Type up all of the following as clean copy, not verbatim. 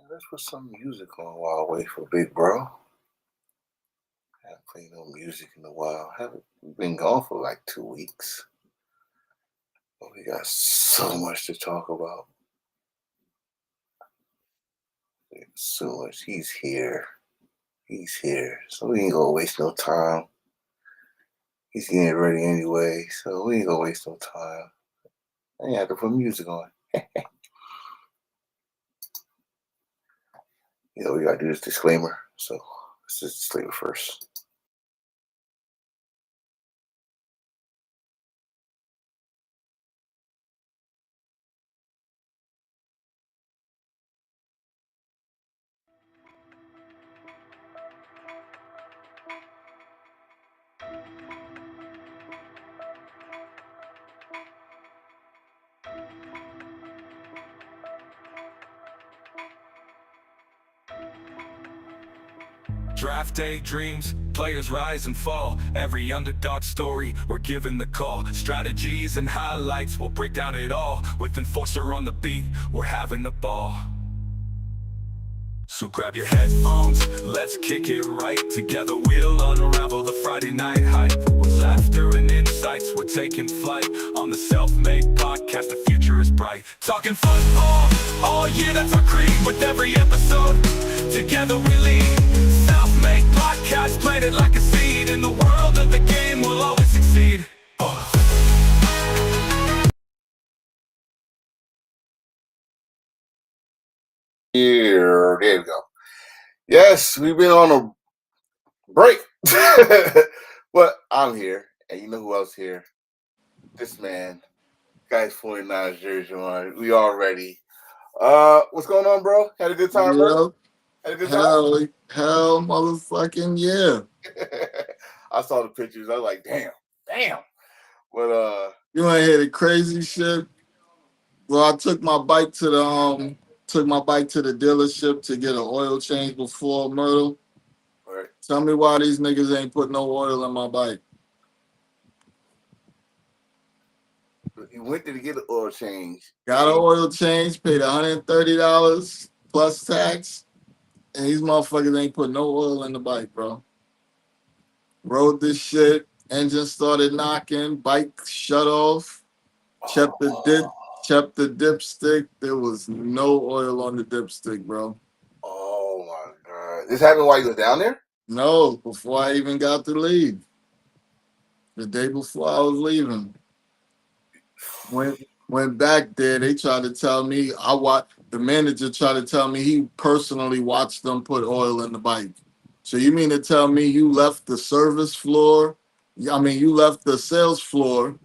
Let's put some music on while I wait for Big Bro. I haven't played no music in a while. We've been gone for like 2 weeks. But we got so much to talk about. So much. He's here. He's here. So we ain't gonna waste no time. He's getting ready anyway, so we ain't gonna waste no time. I ain't have to put music on. We gotta do this disclaimer. So let's just disclaimer first. Draft day dreams, players rise and fall. Every underdog story, we're given the call. Strategies and highlights, we'll break down it all. With Enforcer on the beat, we're having the ball. So grab your headphones, let's kick it right. Together we'll unravel the Friday night hype. With laughter and insights, we're taking flight. On the Self-Made Podcast, the future is bright. Talking football, all year that's our creed. With every episode, together we lead. Self-Made Podcast, planted like a seed. In the world of the game, we'll always succeed. Here, there we go. Yes, we've been on a break. But I'm here, and you know who else here? This man. Guy's 49ers jersey on. We all ready. What's going on, bro? Had a good time, bro? Had a good time? Hell, motherfucking yeah. I saw the pictures. I was like, damn. But you wanna hear the crazy shit? Well, I took my bike to the dealership to get an oil change before Myrtle. Right. Tell me why these niggas ain't put no oil in my bike. You went there to get an oil change. Got an oil change, paid $130 plus tax, and these motherfuckers ain't put no oil in the bike, bro. Rode this shit, engine started knocking, bike shut off, checked the dipstick. There was no oil on the dipstick, bro. Oh my God. This happened while you were down there? No, before I even got to leave. The day before I was leaving. Went back there, they tried to tell me, the manager tried to tell me he personally watched them put oil in the bike. So you mean to tell me you left the service floor, you left the sales floor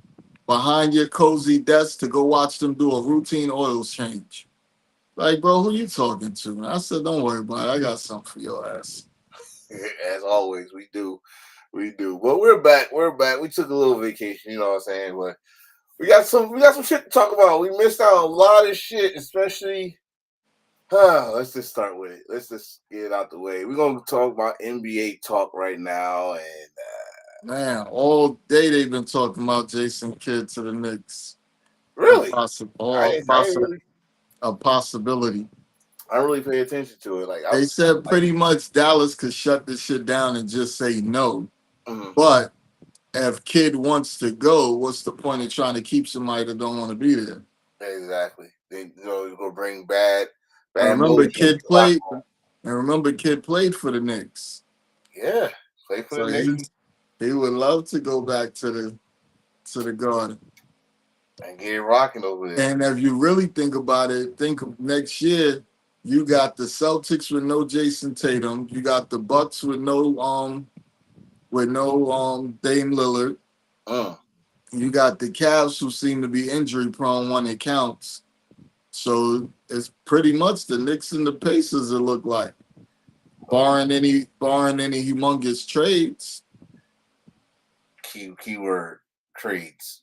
behind your cozy desk to go watch them do a routine oil change? Like, bro, who you talking to? And I said, don't worry about it. I got something for your ass. As always, we do. But we're back. We took a little vacation, you know what I'm saying? But we got some shit to talk about. We missed out on a lot of shit, especially. Let's just start with it. Let's just get it out the way. We're gonna talk about NBA talk right now, and man, all day they've been talking about Jason Kidd to the Knicks. Really? A possibility. I really pay attention to it. They said pretty much Dallas could shut this shit down and just say no. Mm-hmm. But if Kidd wants to go, what's the point of trying to keep somebody that don't want to be there? Exactly. You're gonna bring bad. Remember, Kidd played. Kidd played for the Knicks. Yeah, played for the Knicks. He would love to go back to the Garden and get it rocking over there. And if you really think about it, think of next year. You got the Celtics with no Jason Tatum. You got the Bucks with no Dame Lillard. You got the Cavs who seem to be injury prone when it counts. So it's pretty much the Knicks and the Pacers it look like, barring any humongous trades. Keyword trades.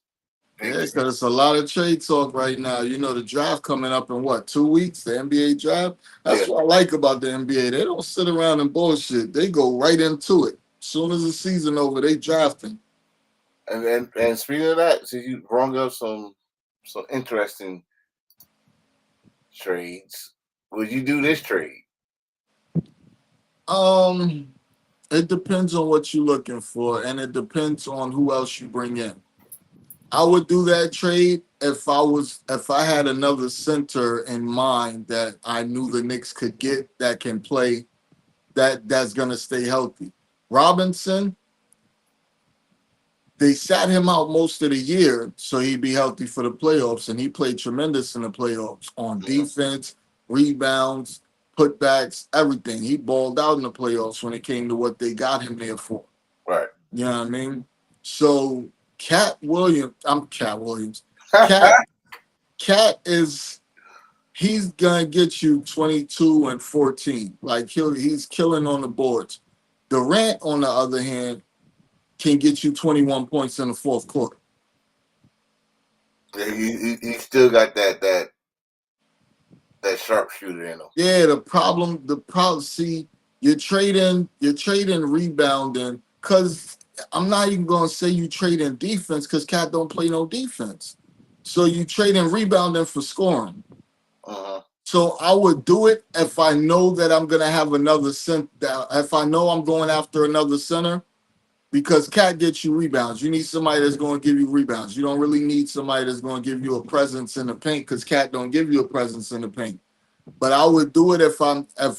Yeah, because it's a lot of trade talk right now. You know, the draft coming up in 2 weeks, the NBA draft. That's what I like about the NBA. They don't sit around and bullshit. They go right into it. As soon as the season over, they drafting. And speaking of that, so you brought up some some interesting trades. Would you do this trade? It depends on what you're looking for, and it depends on who else you bring in. I would do that trade if I had another center in mind that I knew the Knicks could get that can play that's gonna stay healthy. Robinson, they sat him out most of the year so he'd be healthy for the playoffs, and he played tremendous in the playoffs on defense, rebounds, putbacks, everything. He balled out in the playoffs when it came to what they got him there for. Right. You know what I mean? So I'm Cat Williams. Cat he's gonna get you 22 and 14. Like he's killing on the boards. Durant, on the other hand, can get you 21 points in the fourth quarter. Yeah, he still got that sharpshooter in him. Yeah, the problem, see, you're trading rebounding, because I'm not even gonna say you trading defense, because Cat don't play no defense. So you trading rebounding for scoring. Uh-huh. So I would do it if I know that I'm gonna have another center. If I know I'm going after another center, because Cat gets you rebounds. You need somebody that's going to give you rebounds. You don't really need somebody that's going to give you a presence in the paint, because Cat don't give you a presence in the paint. But I would do it if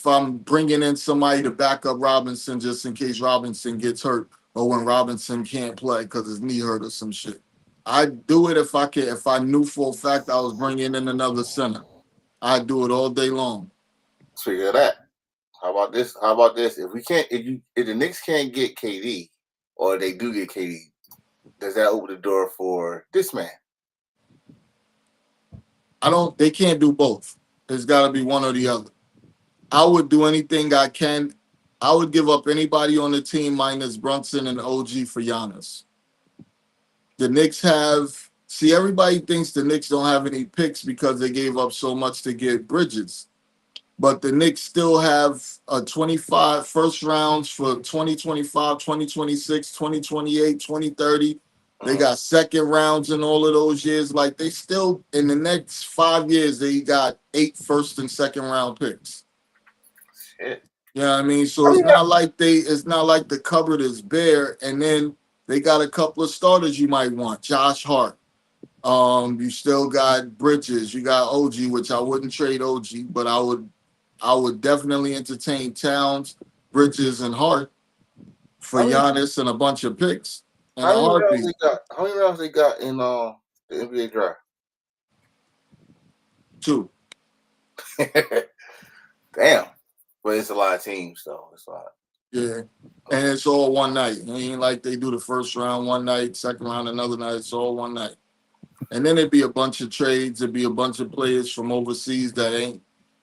I'm bringing in somebody to back up Robinson, just in case Robinson gets hurt, or when Robinson can't play because his knee hurt or some shit. I'd do it if I knew for a fact I was bringing in another center. I'd do it all day long. Speaking of that, how about this? If the Knicks can't get KD, or they do get KD, does that open the door for this man? They can't do both. There's got to be one or the other. I would do anything I can. I would give up anybody on the team minus Brunson and OG for Giannis. The Knicks everybody thinks the Knicks don't have any picks because they gave up so much to get Bridges. But the Knicks still have a 25 first rounds for 2025, 2026, 2028, 2030. They got second rounds in all of those years. Like, they still, in the next 5 years, they got 8 first and second round picks. Shit. You know what I mean? So it's not like the cupboard is bare. And then they got a couple of starters you might want. Josh Hart. You still got Bridges. You got OG, which I wouldn't trade OG, but I would definitely entertain Towns, Bridges, and Hart for Giannis and a bunch of picks. And how many rounds they got in the NBA draft? 2. Damn. But it's a lot of teams, though. It's a lot. Yeah. And it's all one night. It ain't like they do the first round one night, second round another night. It's all one night. And then it'd be a bunch of trades. It'd be a bunch of players from overseas that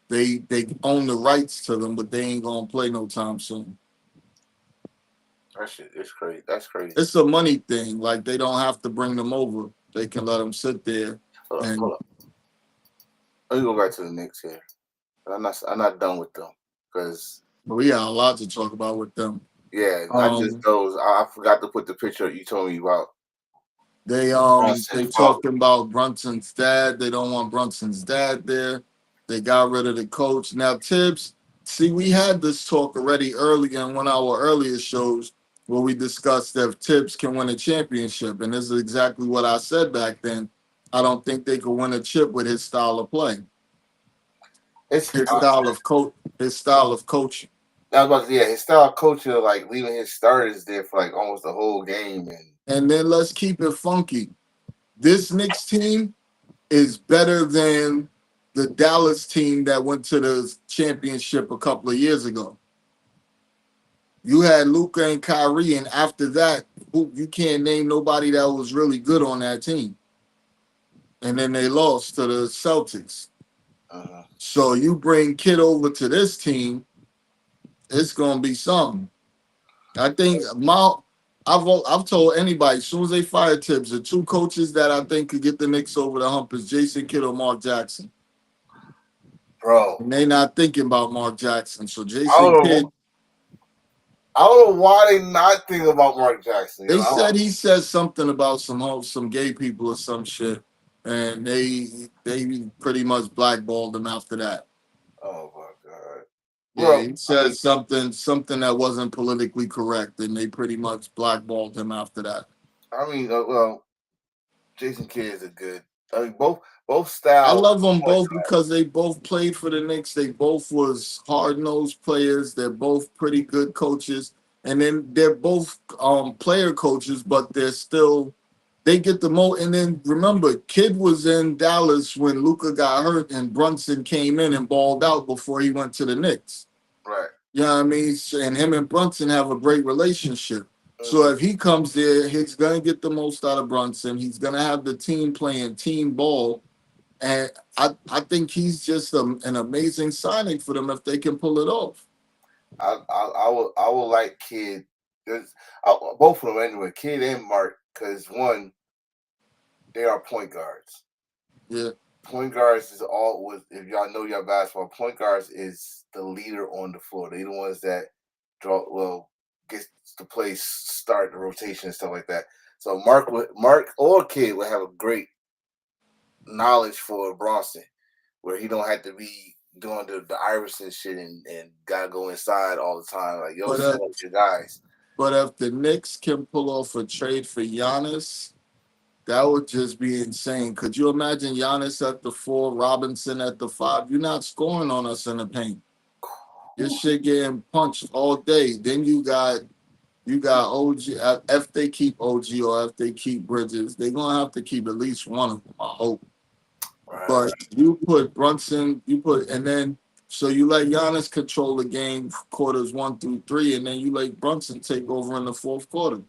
they own the rights to them, but they ain't gonna play no time soon. That shit is crazy. That's crazy. It's a money thing. Like, they don't have to bring them over. They can let them sit there. Hold up. Let me go back to the Knicks here. I'm not done with them, because we got a lot to talk about with them. Yeah, not just those. I forgot to put the picture you told me about. They talking about Brunson's dad. They don't want Brunson's dad there. They got rid of the coach. Now, Tibbs, see, we had this talk already early in one of our earlier shows where we discussed if Tibbs can win a championship. And this is exactly what I said back then. I don't think they could win a chip with his style of play. His style of coaching. I was about to say, his style of coaching, like leaving his starters there for like almost the whole game. And then let's keep it funky. This Knicks team is better than the Dallas team that went to the championship a couple of years ago. You had Luka and Kyrie, and after that, you can't name nobody that was really good on that team. And then they lost to the Celtics. Uh-huh. So you bring Kid over to this team, it's gonna be something. I think I've told anybody, as soon as they fire Tibbs, the 2 coaches that I think could get the Knicks over the hump is Jason Kidd or Mark Jackson. Bro. And they not thinking about Mark Jackson. So Jason Kidd. I don't know why they not thinking about Mark Jackson. They said he said something about some gay people or some shit. and they pretty much blackballed him after that. Oh my god. Yeah, Well, he said something that wasn't politically correct, and they pretty much blackballed him after that. well, Jason Kidd is a good. I mean, both I styles. love them both because they both played for the Knicks. They both was hard nosed players. They're both pretty good coaches, and then they're both player coaches, but they're still they get the most. And then remember, Kidd was in Dallas when Luca got hurt, and Brunson came in and balled out before he went to the Knicks. Right. You know what I mean? And him and Brunson have a great relationship. So Mhm. if he comes there, he's gonna get the most out of Brunson. He's gonna have the team playing team ball, and I think he's just an amazing signing for them if they can pull it off. I will like Kid. Both of them anyway, Kid and Mark, because one, they are point guards. Yeah, Point guards is all with. If y'all know your basketball, point guards is the leader on the floor. They the ones that gets the place, start the rotation and stuff like that. So Mark or Kid would have a great knowledge for Bronson, where he don't have to be doing the Iverson shit and gotta go inside all the time. Like, yo, but set up your guys. if the Knicks can pull off a trade for Giannis, that would just be insane. Could you imagine Giannis at the 4, Robinson at the 5? You're not scoring on us in the paint. Your shit getting punched all day. Then you got OG. If they keep OG or if they keep Bridges, they're gonna have to keep at least one of them. I hope. Right. But you put Brunson, and then so you let Giannis control the game quarters 1 through 3, and then you let Brunson take over in the fourth quarter.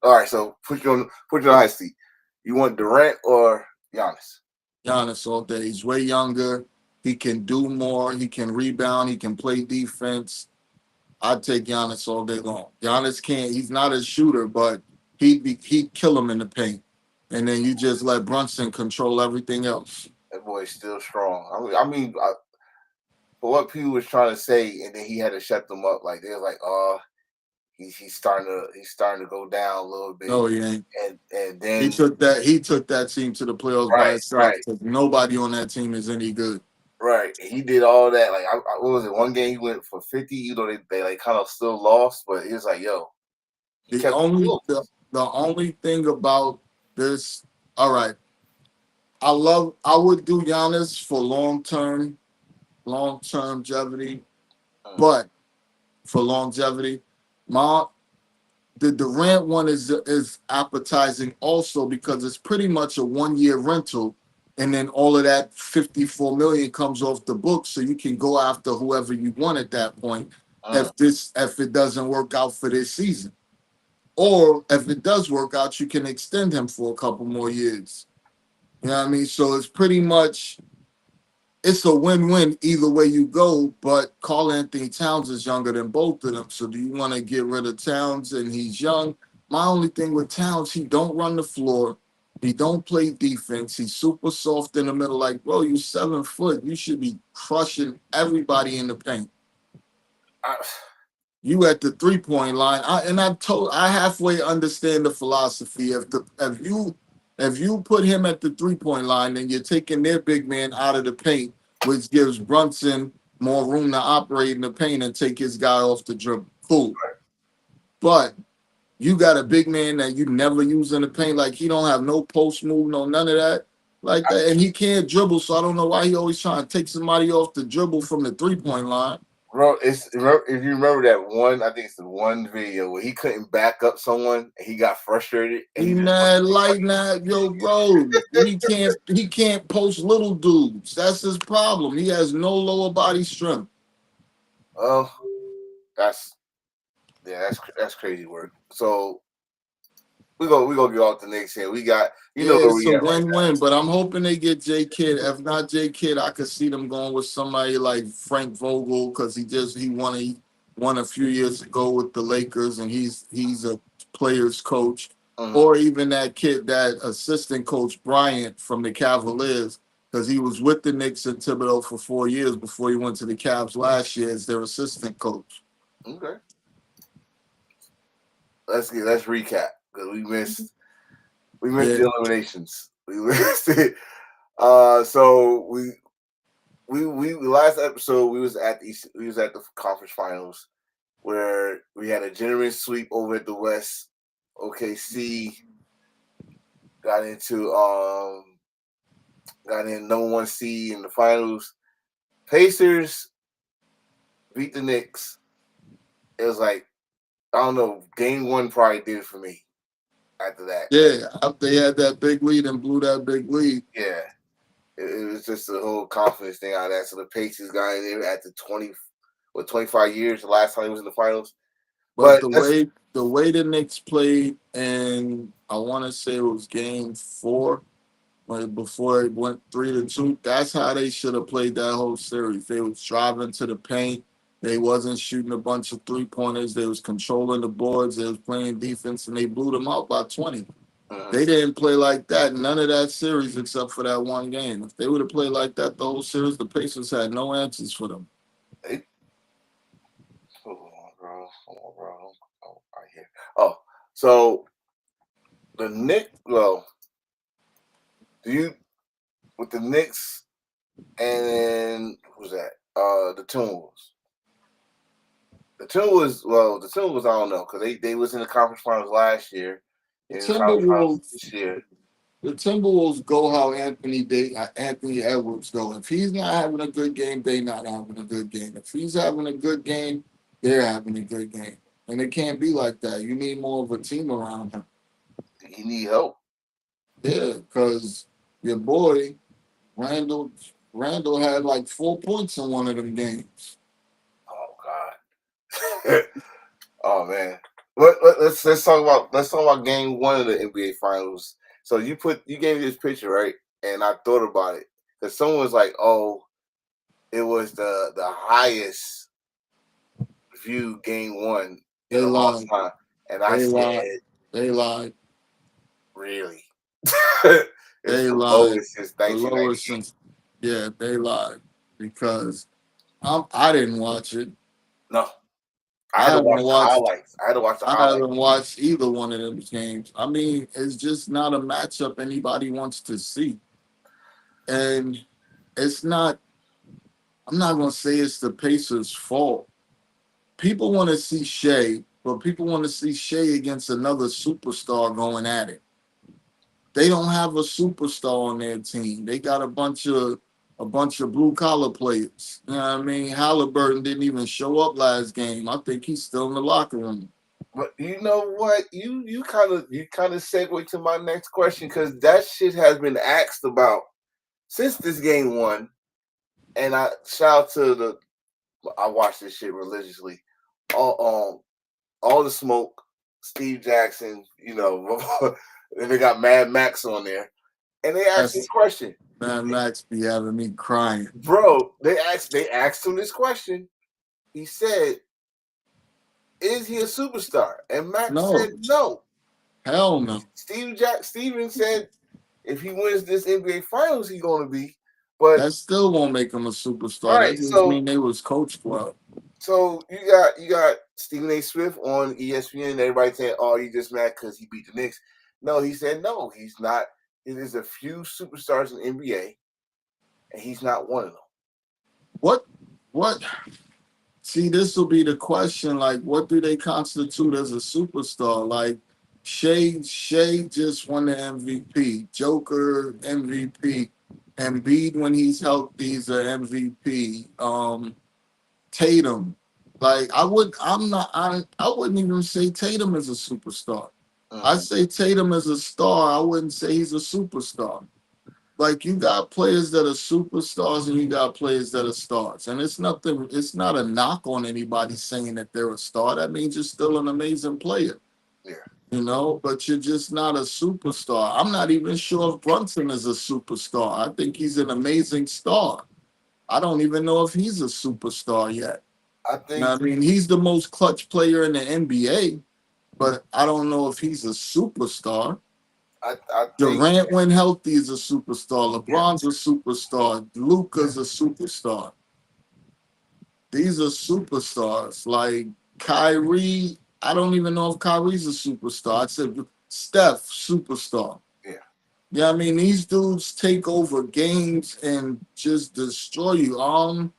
All right. So put you on high seat. You want Durant or Giannis? Giannis all day. He's way younger. He can do more. He can rebound. He can play defense. I'd take Giannis all day long. Giannis can't. He's not a shooter, but he'd kill him in the paint. And then you just let Brunson control everything else. That boy's still strong. For what people was trying to say, and then he had to shut them up. Like they were like, "Oh, he's starting to go down a little bit," No, he ain't. and He then took that team to the playoffs by right, itself right, because nobody on that team is any good. right. He did all that. Like, what was it? One game he went for 50. They like kind of still lost, but he was like, "Yo, he The kept it only close." the only thing about this, all right, I would do Giannis for long term longevity, Mm, but for longevity, my the Durant one is appetizing also because it's pretty much a 1 year rental, and then all of that 54 million comes off the book, so you can go after whoever you want at that point. mm. If it doesn't work out for this season, or if it does work out, you can extend him for a couple more years. You know what I mean? So it's a win-win either way you go. But Karl Anthony Towns is younger than both of them. So do you want to get rid of Towns and he's young? My only thing with Towns, he don't run the floor. He don't play defense. He's super soft in the middle. Like, bro, you 7 foot. You should be crushing everybody in the paint. I, You at the 3 point line. I halfway understand the philosophy. If you put him at the 3 point line, then you're taking their big man out of the paint, which gives Brunson more room to operate in the paint and take his guy off the dribble. Cool. But you got a big man that you never use in the paint, like he don't have no post move, no none of that. Like that, and he can't dribble, so I don't know why he always trying to take somebody off the dribble from the 3 point line. Bro, if you remember that one, I think it's the one video where he couldn't back up someone and he got frustrated and He he just mad light now, yo, bro. He can't post little dudes. That's his problem. He has no lower body strength. oh, that's that's crazy work. So we gonna get off the Knicks here. We got Yeah, where it's we a at right now. win-win, but I'm hoping they get J Kidd. If not J Kidd, I could see them going with somebody like Frank Vogel because he won a few years ago with the Lakers, and he's a player's coach, Mhm. or even that assistant coach Bryant from the Cavaliers because he was with the Knicks and Thibodeau for 4 years before he went to the Cavs last year as their assistant coach. Okay, let's recap because we missed Yeah, the eliminations. We listed. So we last episode we was at the conference finals where we had a generous sweep over at the West. OKC got into got in number one seed in the finals. Pacers beat the Knicks. It was like, I don't know, game one probably did it for me after that. Yeah, after they had that big lead and blew that big lead. Yeah. It was just a whole confidence thing out of that. So the Pacers got in there after 25 years, the last time he was in the finals. But But that's the way the Knicks played, and I want to say it was game 4, like before it went 3-2. That's how they should have played that whole series. They was driving to the paint. They wasn't shooting a bunch of 3-pointers. They was controlling the boards. They was playing defense, and they blew them out by 20. They didn't play like that none of that series except for that one game. If they would have played like that the whole series, the Pacers had no answers for them. Hold on, bro. Oh, right here. Oh, so the Knicks. Well, do you with the Knicks and who's that? The Timberwolves. The Timberwolves. I don't know because they was in the conference finals last year. The In the conference finals Timberwolves, this year. the Timberwolves go how Anthony Edwards go. If he's not having a good game, they not having a good game. If he's having a good game, they're having a good game. And it can't be like that. You need more of a team around him. He need help. Yeah, because your boy Randall had like 4 points in one of them games. Oh God. Oh man. Let's talk about game one of the NBA finals. So you gave me this picture, right? And I thought about it. Because someone was like, oh, it was the highest viewed game one They in a long lied. time. And I said, They lied. really? It's They the lied. lowest since The lowest 1998. since, yeah, they lied because I didn't watch it. No. I I had to haven't watch the watched. highlights. I had to watch the I highlights. haven't watched either one of those games. I mean, it's just not a matchup anybody wants to see, and it's not. I'm not gonna say it's the Pacers' fault. People want to see Shea, but people want to see Shea against another superstar going at it. They don't have a superstar on their team. They got a bunch of blue collar players. You know what I mean? Halliburton didn't even show up last game. I think he's still in the locker room. But you know what? You kind of segue to my next question because that shit has been asked about since this game one. And I shout out to I watch this shit religiously. All the smoke, Steve Jackson, and they got Mad Max on there. And they asked this question. Mad Max be having me crying. Bro, they asked him this question. He said, is he a superstar? And Max said no. Hell no. Steven said if he wins this NBA finals, he's gonna be. But that still won't make him a superstar. Right, that just mean they was coached well. So you got Stephen A. Smith on ESPN. Everybody saying, "Oh, you just mad because he beat the Knicks." No, he said no. He's not. There's a few superstars in the NBA, and he's not one of them. What? See, this will be the question. Like, what do they constitute as a superstar? Like, Shea just won the MVP. Joker MVP. Embiid when he's healthy is an MVP. Tatum, like I wouldn't even say Tatum is a superstar. I say Tatum is a star. I wouldn't say he's a superstar. Like you got players that are superstars and you got players that are stars, and it's not a knock on anybody saying that they're a star. That means you're still an amazing player. Yeah. But you're just not a superstar. I'm not even sure if Brunson is a superstar. I think he's an amazing star. I don't even know if he's a superstar yet. I mean, he's the most clutch player in the NBA, but I don't know if he's a superstar. I think Durant, when healthy, is a superstar. LeBron's a superstar. Luka's a superstar. These are superstars. Like Kyrie, I don't even know if Kyrie's a superstar. I said Steph, superstar. Yeah. Yeah, I mean these dudes take over games and just destroy you.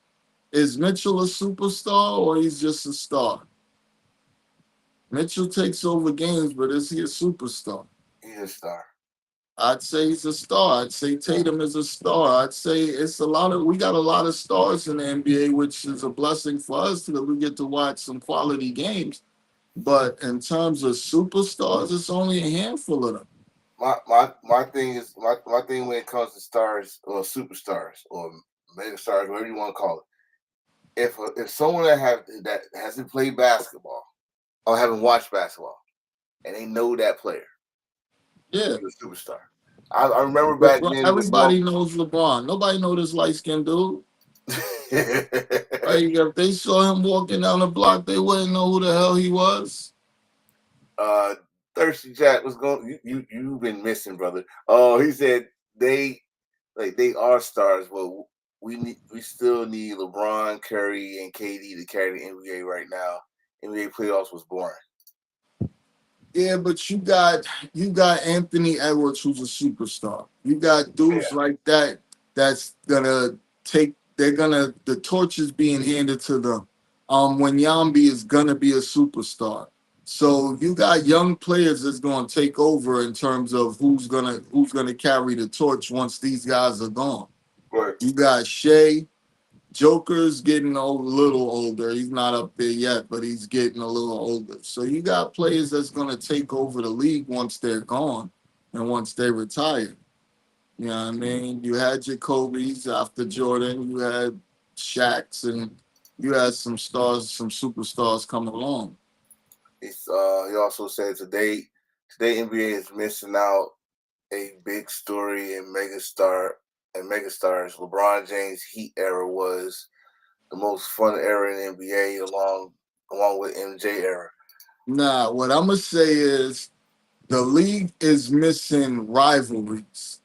Is Mitchell a superstar or he's just a star? Mitchell takes over games, but is he a superstar? He's a star. I'd say he's a star. I'd say Tatum is a star. I'd say it's a lot of we got a lot of stars in the NBA, which is a blessing for us that we get to watch some quality games. But in terms of superstars, it's only a handful of them. My thing is my thing when it comes to stars or superstars or mega stars, whatever you want to call it. If someone that hasn't played basketball or haven't watched basketball and they know that player, Yeah. he's a superstar. I remember back then before. Everybody knows LeBron. Nobody know this light skinned dude. Like if they saw him walking down the block, they wouldn't know who the hell he was. uh, Thirsty Jack was going. You've been missing, brother. Oh, he said they are stars, but we still need LeBron, Curry, and KD to carry the NBA right now. NBA playoffs was boring. Yeah, but you got Anthony Edwards, who's a superstar. You got dudes like that that's gonna take. They're gonna the torch is being handed to them. When Yambi is gonna be a superstar. So you got young players that's gonna take over in terms of who's gonna carry the torch once these guys are gone. Right. You got Shea. Joker's getting a little older. He's not up there yet, but he's getting a little older. So you got players that's going to take over the league once they're gone and once they retire. You know what I mean? You had Jacoby's after Jordan. You had Shaq's, and you had some stars, some superstars come along. He also said today NBA is missing out a big story and megastars. LeBron James Heat era was the most fun era in the NBA along with MJ era. Nah, what I'm going to say is the league is missing rivalries.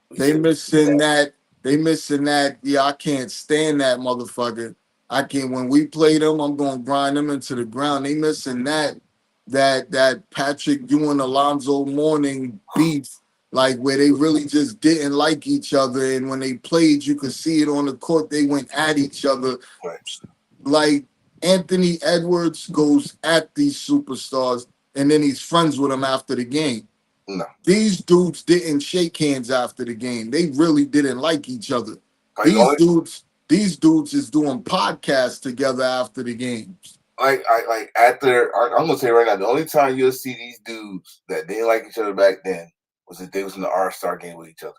They missing that. They missing that. Yeah, I can't stand that motherfucker. I can't. When we play them, I'm gonna grind them into the ground. They missing that. That Patrick Ewing, Alonzo Mourning beef, like where they really just didn't like each other, and when they played, you could see it on the court. They went at each other. Right. Like Anthony Edwards goes at these superstars, and then he's friends with them after the game. No. These dudes didn't shake hands after the game. They really didn't like each other. Like, These dudes is doing podcasts together after the games. I'm gonna say right now, the only time you'll see these dudes that didn't like each other back then was if they was in the All-Star game with each other.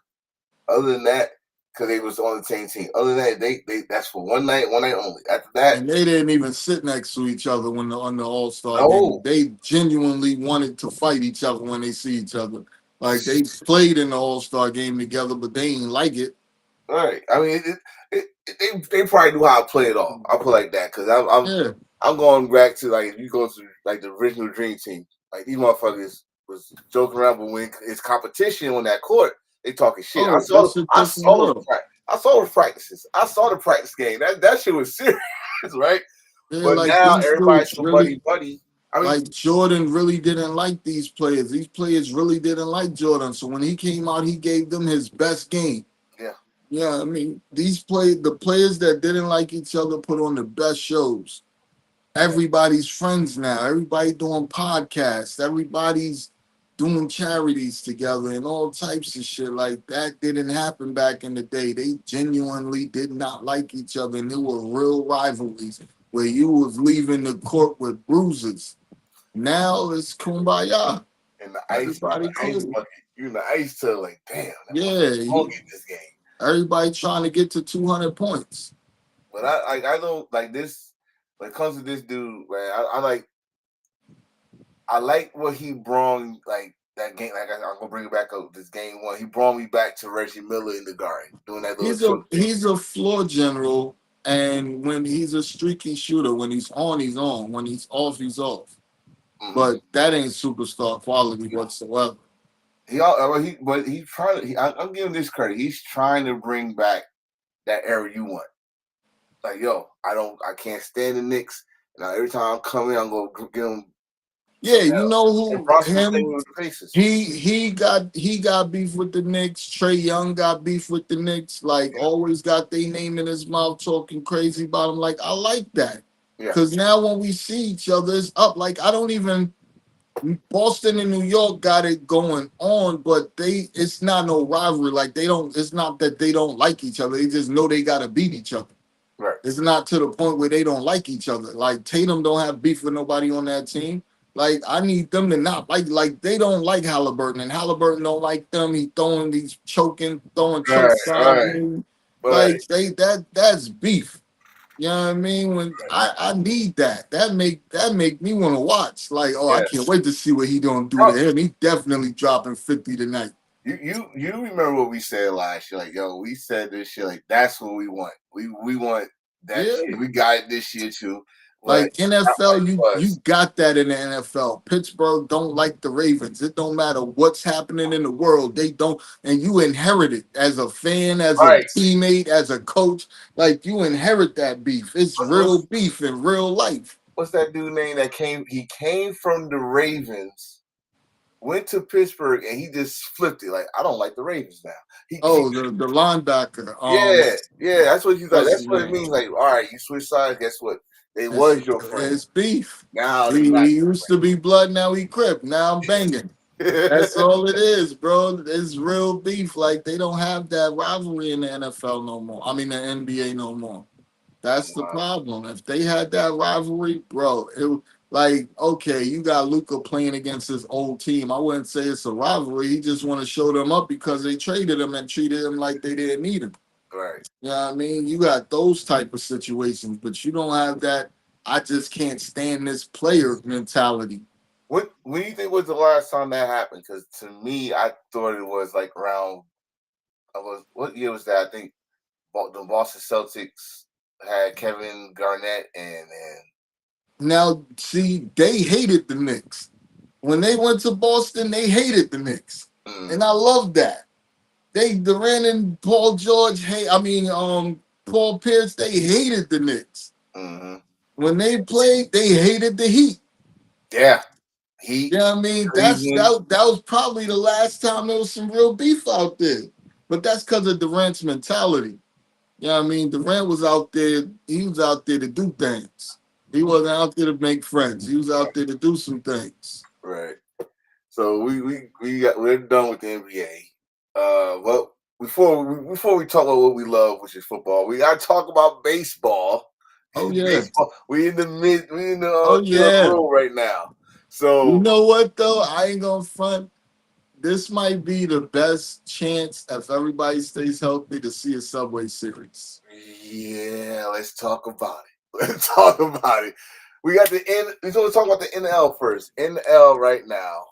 Other than that, because they was on the same team. Other than that, they that's for one night only. After that, and they didn't even sit next to each other when on the All-Star no. game. They genuinely wanted to fight each other when they see each other. Like they played in the All-Star game together, but they ain't like it. All right. I mean, they probably knew how to play it off. I'll put it like that because I'm going back to like if you go to like the original Dream Team, like these motherfuckers was joking around, but when it's competition on that court, they talking shit. I saw the practices. I saw the practice game. That shit was serious, right? Yeah, but like now everybody's so buddy. I mean, like Jordan really didn't like these players. These players really didn't like Jordan. So when he came out, he gave them his best game. Yeah. Yeah, I mean, the players that didn't like each other put on the best shows. Everybody's friends now. Everybody doing podcasts. Everybody's doing charities together and all types of shit like that. Didn't happen back in the day. They genuinely did not like each other, and there were real rivalries where you was leaving the court with bruises. Now it's kumbaya. And the ice bucket, you in the ice tub, like damn. Yeah, get this game. Everybody trying to get to 200 points. But I don't like this. When it comes to this dude, man, I like what he brought, like that game. Like I'm gonna bring it back up. This game one, he brought me back to Reggie Miller in the Garden doing that little. He's a floor general, and when he's a streaky shooter, when he's on, he's on. When he's off, he's off. Mm-hmm. But that ain't superstar quality whatsoever. He's trying. I'm giving this credit. He's trying to bring back that era you want. Like, yo, I can't stand the Knicks. Now every time I'm coming, I'm gonna give them Yeah, Some you hell. know And who Bronson him. staying with the Pacers. He got beef with the Knicks. Trey Young got beef with the Knicks. Like always got their name in his mouth, talking crazy about him. Like I like that Yeah. because now when we see each other, it's up. Like I don't even. Boston and New York got it going on, but it's not no rivalry. Like they don't. It's not that they don't like each other. They just know they gotta beat each other. Right. It's not to the point where they don't like each other. Like Tatum don't have beef with nobody on that team. Like I need them to not like they don't like Halliburton and Halliburton don't like them. He throwing these throwing choke Right. side Right. moves. Right. Like that's beef. You know what I mean? When I need that. That make me want to watch. Like, oh, I Yeah. can't wait to see what he gonna do Bro, to him. He definitely dropping 50 tonight. you remember what we said last year? Like, yo, we said this year, like that's what we want. We want that Yeah. shit. We got it this year too. But Like NFL, you was got that in the NFL. Pittsburgh don't like the Ravens. It don't matter what's happening in the world. They don't, and you inherit it as a fan, as a right. teammate, as a coach. Like you inherit that beef. It's real What's, beef in real life. what's that dude name that came? He came from the Ravens, went to Pittsburgh, and he just flipped it. Like, I don't like the Ravens now. Oh, the linebacker. Yeah, that's what he's like. What's That's his what it name? means. Like, all right, you switch sides. Guess what? They It's, was your friend. it's beef. Now they not. He used to be blood, now he crip. Now I'm banging. That's all it is, bro. It's real beef. Like they don't have that rivalry in the NFL no more. I mean the NBA no more. That's the Wow. problem. If they had that rivalry, bro, it like okay, you got Luca playing against his old team. I wouldn't say it's a rivalry. He just want to show them up because they traded him and treated him like they didn't need him. Right. You know what I mean? You got those type of situations, but you don't have that. I just can't stand this player mentality. What do you think was the last time that happened? Because to me, I thought it was like around. What year was that? I think the Boston Celtics had Kevin Garnett and Now, see, they hated the Knicks. When they went to Boston, they hated the Knicks. And I love that. Durant and Paul George, Paul Pierce, they hated the Knicks. mm-hmm. When they played, they hated the Heat. Yeah, Heat. You know what I mean? Cleveland. That was probably the last time there was some real beef out there. But that's because of Durant's mentality. You know what I mean? Durant was out there, he was out there to do things. He wasn't out there to make friends. He was out there to do some things. Right. So we're done with the NBA. Well, before we talk about what we love, which is football, we gotta talk about baseball. Oh yeah. Baseball. We in the Oh yeah. row right now. So You know what though? I ain't gonna front. This might be the best chance if everybody stays healthy to see a Subway Series. yeah, let's talk about it. Let's talk about it. We got the N. We're going to talk about the NL first. NL right now.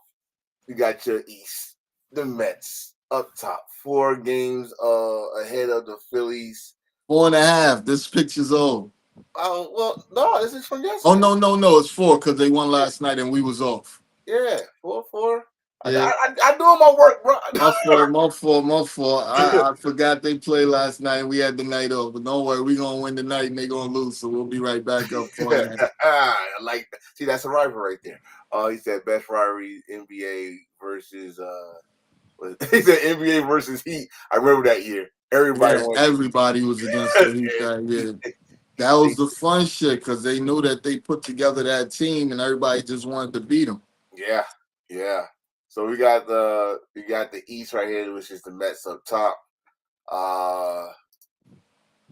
You got your East, the Mets up top, 4 games ahead of the Phillies. 4.5. This picture's old. Oh well, no, this is from yesterday. Oh no, it's 4 because they won last night and we was off. Yeah, 4-4. Yeah. I doing my work, bro. My fault. I forgot they played last night and we had the night off. But don't worry, we're gonna win the night and they're gonna lose, so we'll be right back up for that. I like that. See, that's a rivalry right there. He said best rivalry NBA versus he said NBA versus Heat. I remember that year. Everybody was against the Heat that year. That was the fun shit because they knew that they put together that team and everybody just wanted to beat them. Yeah. So we got the East right here, which is the Mets up top.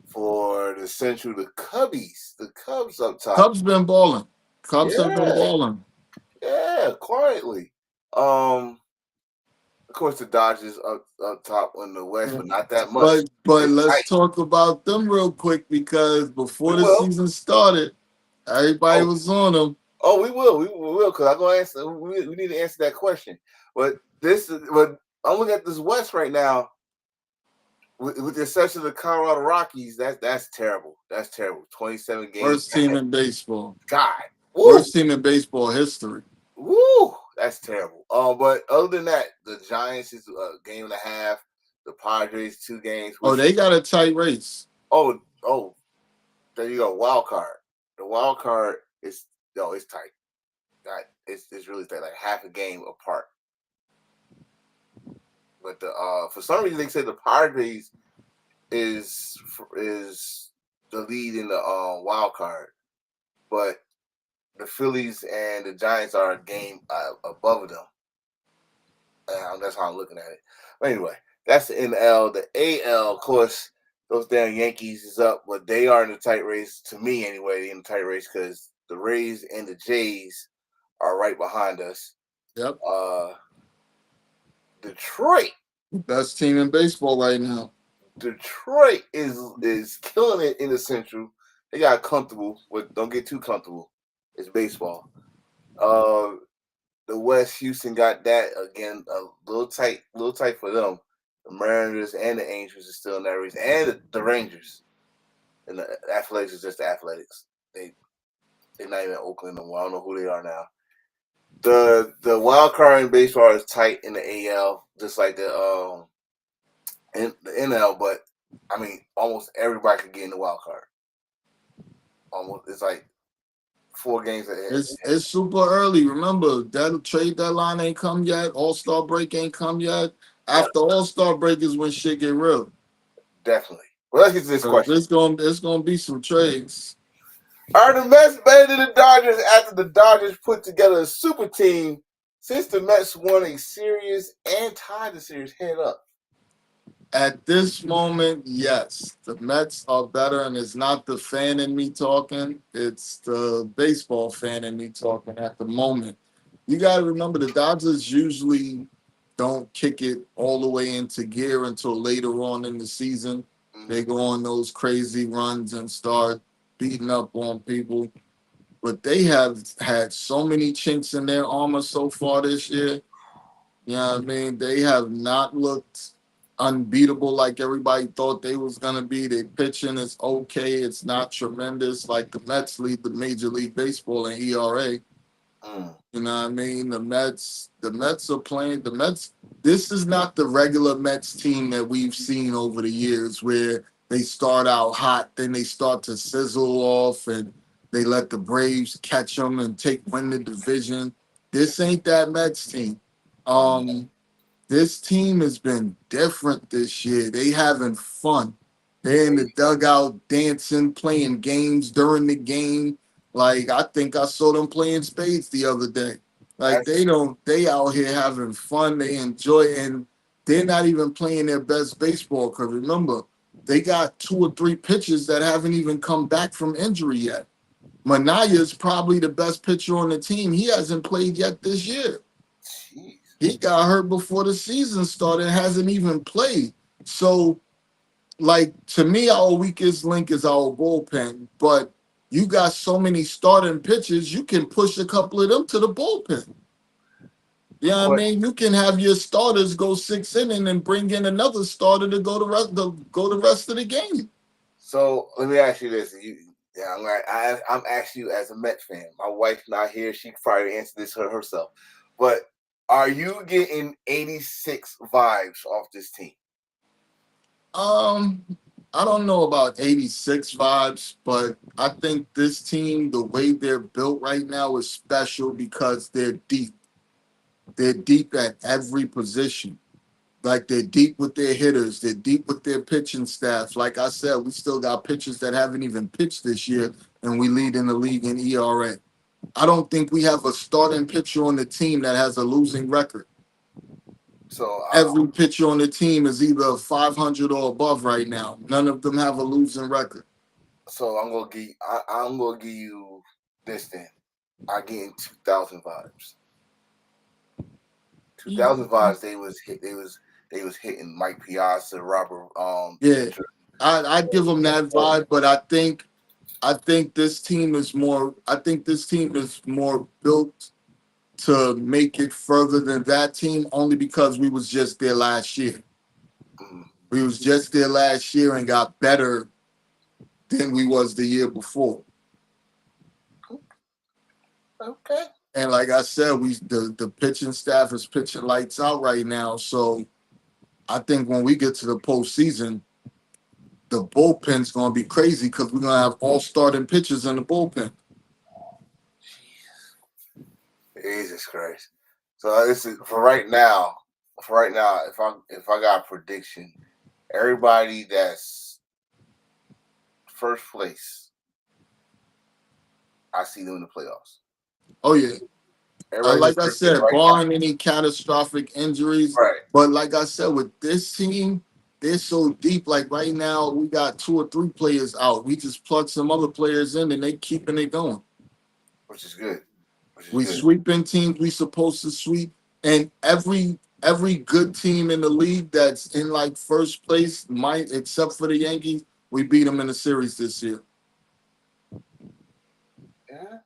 For the Central, the Cubs up top. Cubs been balling. Cubs have been balling. Yeah, quietly. Of course, the Dodgers up top in the West, but not that much. But let's talk about them real quick because before the season started, everybody was on them. Oh, we will, because I'm gonna answer. We need to answer that question. But I'm looking at this West right now. With the exception of the Colorado Rockies, that's terrible. That's terrible. 27 games. Worst team in baseball. God. Woo. Worst team in baseball history. Woo! That's terrible. But other than that, the Giants is a game and a half. The Padres 2 games. They got a tight race. Oh, there you go. Wild card. The wild card is it's tight. it's really tight, like half a game apart. But the for some reason they said the Padres is the lead in the wild card, but the Phillies and the Giants are a game above them. That's how I'm looking at it. But anyway, that's the NL. The AL, of course, those damn Yankees is up, but they are in the tight race. To me, anyway, they're in the tight race because the Rays and the Jays are right behind us. Yep. Detroit. Best team in baseball right now. Detroit is killing it in the Central. They got comfortable, but don't get too comfortable. It's baseball. The West, Houston got that again, a little tight for them. The Mariners and the Angels are still in that race, and the Rangers. And the Athletics is just the Athletics. They're not even Oakland no more. I don't know who they are now. The wild card in baseball is tight in the AL, just like the NL. But I mean, almost everybody can get in the wild card. Almost, it's like 4 games ahead. It's super early. Remember, that trade deadline ain't come yet. All-Star break ain't come yet. After All-Star break is when shit get real. Definitely. Well, let's get to this question. It's gonna be some trades. Are the Mets better than the Dodgers after the Dodgers put together a super team since the Mets won a series and tied the series head up? At this moment, yes, the Mets are better, and it's not the fan in me talking. It's the baseball fan in me talking at the moment. You got to remember, the Dodgers usually don't kick it all the way into gear until later on in the season. They go on those crazy runs and start beating up on people. But they have had so many chinks in their armor so far this year. You know what I mean? They have not looked unbeatable like everybody thought they was gonna be. Their pitching is okay. It's not tremendous. Like the Mets lead the Major League Baseball in ERA. You know what I mean? The Mets are playing. The Mets. This is not the regular Mets team that we've seen over the years, where they start out hot, then they start to sizzle off, and they let the Braves catch them and win the division. This ain't that Mets team. This team has been different this year. They having fun. They're in the dugout dancing, playing games during the game. Like, I think I saw them playing spades the other day. Like, they out here having fun. They enjoy it, and they're not even playing their best baseball. Because remember, they got 2 or 3 pitchers that haven't even come back from injury yet. Manaya is probably the best pitcher on the team. He hasn't played yet this year. Jeez. He got hurt before the season started, hasn't even played. So, like, to me, our weakest link is our bullpen. But you got so many starting pitchers, you can push a couple of them to the bullpen. You know what I mean? You can have your starters go 6 innings and bring in another starter to go the rest of the game. So let me ask you this. I'm asking you as a Mets fan. My wife's not here. She could probably answer this herself. But are you getting 86 vibes off this team? I don't know about 86 vibes, but I think this team, the way they're built right now, is special because they're deep. They're deep at every position. Like, they're deep with their hitters. They're deep with their pitching staff. Like I said, we still got pitchers that haven't even pitched this year, and we lead in the league in ERA. I don't think we have a starting pitcher on the team that has a losing record. So every pitcher on the team is either 500 or above right now. None of them have a losing record. So I'm gonna give you this then. I get in 2,000 vibes. 2,000 vibes. They was hitting Mike Piazza, Robert. I'd give them that vibe, but I think this team is more. I think this team is more built to make it further than that team, only because we was just there last year. We was just there last year and got better than we was the year before. Okay. And like I said, the pitching staff is pitching lights out right now. So I think when we get to the postseason, the bullpen's gonna be crazy because we're gonna have all starting pitchers in the bullpen. Jesus Christ. So this is for right now. For right now, if I got a prediction, everybody that's first place, I see them in the playoffs. Oh yeah. Everybody that's Like I first place said, right now. barring any catastrophic injuries, Right. but like I said, with this team, they're so deep. Like right now, we got 2 or 3 players out. We just plug some other players in, and they keeping it going. Which is good. We sweeping teams we supposed to sweep, and every good team in the league that's in like first place, might except for the Yankees, we beat them in the series this year. Yeah.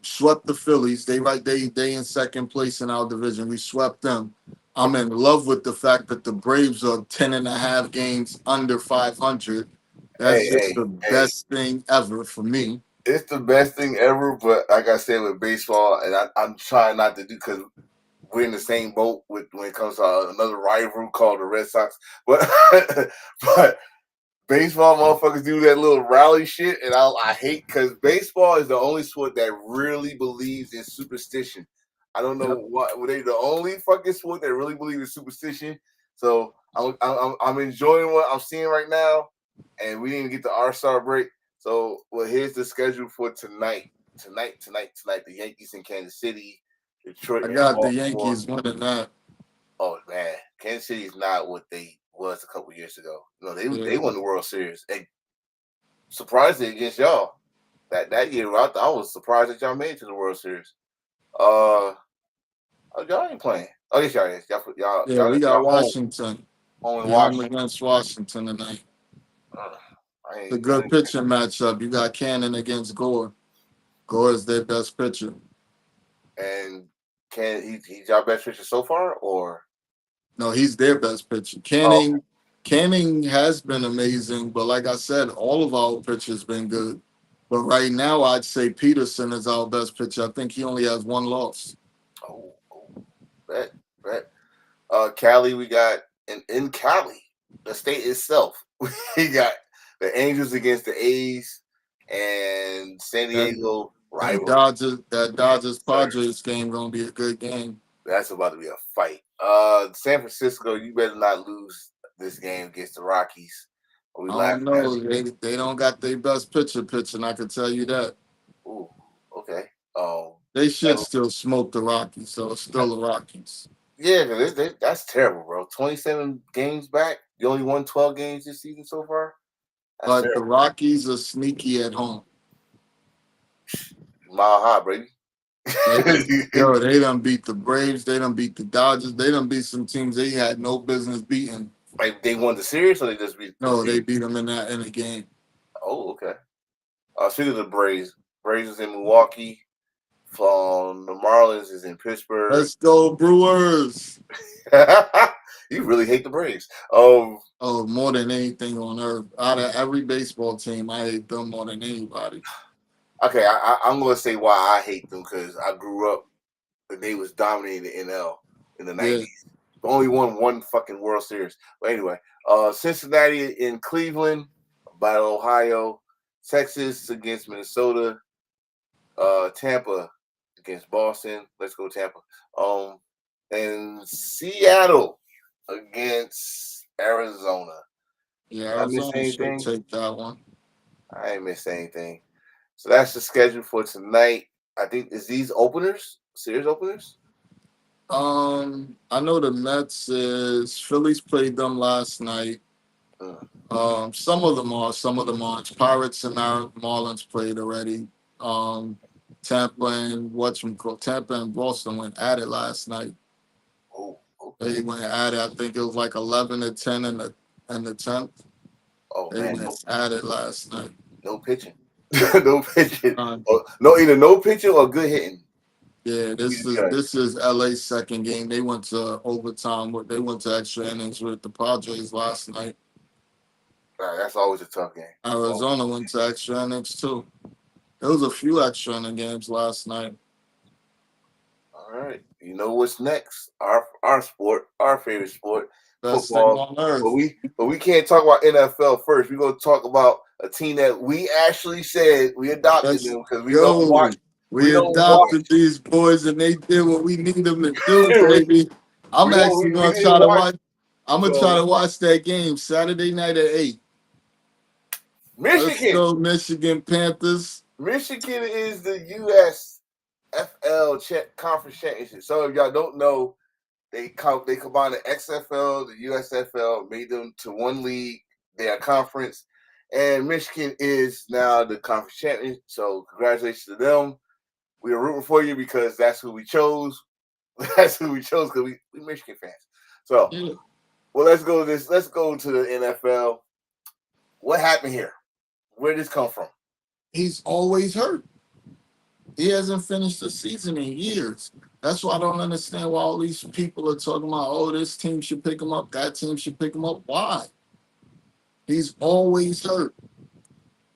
Swept the Phillies. They in second place in our division. We swept them. I'm in love with the fact that the Braves are 10.5 games under 500. That's just the Hey. best thing ever for me. It's the best thing ever, but like I said with baseball, and I'm trying not to do because we're in the same boat with when it comes to another rival called the Red Sox. But but baseball motherfuckers do that little rally shit, and I hate because baseball is the only sport that really believes in superstition. I don't know Yep. what they the only fucking sport that really believes in superstition. So I'm enjoying what I'm seeing right now, and we didn't get the All-Star break. So well, here's the schedule for tonight. Tonight. The Yankees in Kansas City, Detroit, I and got the Baltimore. Yankees winning that. Oh man, Kansas City is not what they was a couple years ago. No, they Yeah. won the World Series. And surprisingly against y'all. That year, I was surprised that y'all made it to the World Series. Oh, y'all ain't playing. Oh, yes, y'all is. Yeah, we got Y'all Washington. home in We home Washington. against Washington tonight. I It's a ain't, good pitching matchup. You got Cannon against Gore. Gore is their best pitcher. and he's y'all best pitcher so far, or No, he's their best pitcher. oh, Canning has been amazing, but like I said, all of our pitchers been good. But right now, I'd say Peterson is our best pitcher. I think he only has 1 loss. oh, bet. Cali, we got in Cali, the state itself. We got the Angels against the A's and San That Diego that rival. Dodgers Padres game gonna be a good game. That's about to be a fight. San Francisco, you better not lose this game against the Rockies. We I don't laughing at know. you. They don't got their best pitcher pitching. I can tell you that. Ooh, okay. They should still smoke the Rockies, so it's still the Rockies. Yeah, that's terrible, bro. 27 games back. You only won 12 games this season so far. That's But terrible. the Rockies are sneaky at home. Mile high, baby. They done beat the Braves. They done beat the Dodgers. They done beat some teams they had no business beating. Like they won the series, or they just beat? No, they beat them in the game. Oh, okay. Speaking of the Braves is in Milwaukee. From the Marlins is in Pittsburgh. Let's go Brewers. You really hate the Braves. Oh, more than anything on earth. Out of every baseball team, I hate them more than anybody. Okay, I'm going to say why I hate them because I grew up and they was dominating the NL in the 90s. Yeah. Only won 1 fucking World Series. But anyway, Cincinnati in Cleveland, Battle Ohio, Texas against Minnesota, Tampa against Boston. Let's go Tampa. And Seattle against Arizona. Yeah, Arizona should take that one. I ain't missed anything. So that's the schedule for tonight. I think is these openers, series openers. I know the Mets is Phillies played them last night. Some of them aren't. Pirates and Marlins played already. Tampa and Boston went at it last night. Oh, okay. They went at it. I think it was like 11-10 in the 10th. Oh they man, went at it last night. No pitching. No pitching. No, either no pitching or good hitting. Yeah, this is LA's second game. They went to overtime. They went to extra innings with the Padres last night. That's always a tough game. Arizona went to extra innings too. There was a few extra inning games last night. All right, you know what's next? Our sport, our favorite sport, best football. Thing on earth. But we can't talk about NFL first. We're gonna talk about a team that we actually said we adopted them because we don't watch. We don't adopted these boys, and they did what we need them to do, watch. baby. I'm actually we gonna didn't try to watch. watch. I'm gonna try to watch that game Saturday night at 8. Let's Michigan. go, Michigan Panthers. Michigan is the USFL conference championship. So if y'all don't know, they combined the XFL, the USFL, made them to one league. They are conference, and Michigan is now the conference champion. So congratulations to them. We are rooting for you because that's who we chose. That's who we chose because we Michigan fans. So, Yeah. well, let's go to this. Let's go to the NFL. What happened here? Where did this come from? He's always hurt. He hasn't finished the season in years. That's why I don't understand why all these people are talking about, oh, this team should pick him up, that team should pick him up. Why? He's always hurt.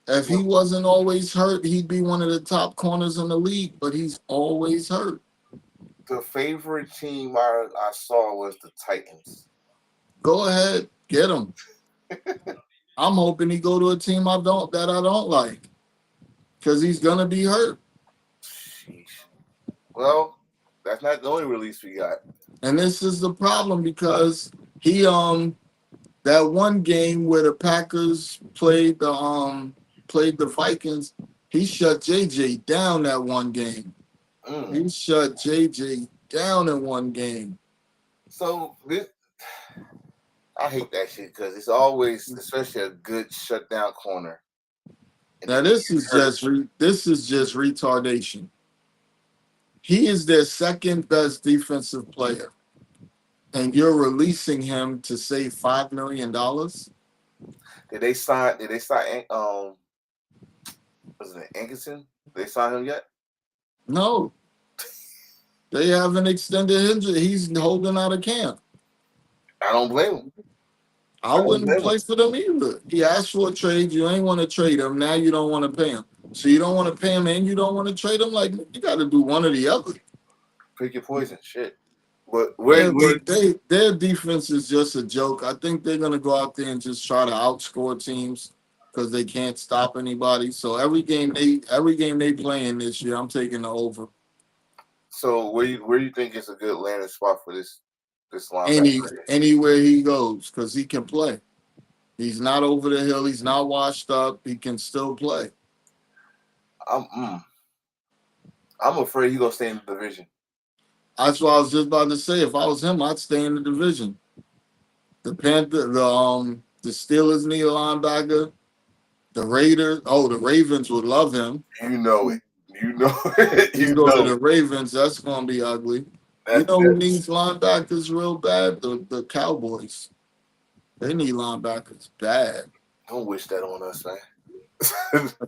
If he wasn't always hurt, he'd be one of the top corners in the league, but he's always hurt. The favorite team I saw was the Titans. Go ahead, get him. I'm hoping he go to a team I don't like, because he's gonna be hurt. Sheesh. Well, that's not the only release we got. And this is the problem because he that one game where the Packers played the Vikings, he shut JJ down that one game. He shut JJ down in one game. So this, I hate that shit because it's always, especially a good shutdown corner. Now this is just retardation. He is their second best defensive player, and you're releasing him to save $5 million. Did they sign? Was it Ankerson? Did they sign him yet? No, they haven't extended him. He's holding out of camp. I don't blame him. I wouldn't play for them either. He asked for a trade. You ain't want to trade him. Now you don't want to pay him. So you don't want to pay him and you don't want to trade him. Like, you got to do one or the other. Pick your poison, shit. But their defense is just a joke. I think they're gonna go out there and just try to outscore teams because they can't stop anybody. So every game they playing this year, I'm taking the over. So where you think is a good landing spot for this linebacker? Anywhere he goes, because he can play. He's not over the hill. He's not washed up. He can still play. I'm afraid he's gonna stay in the division. That's what I was just about to say. If I was him, I'd stay in the division. The Steelers need a linebacker. The Ravens would love him. You know it. You go to the Ravens, that's gonna be ugly. Who needs linebackers real bad? The Cowboys. They need linebackers bad. Don't wish that on us, man.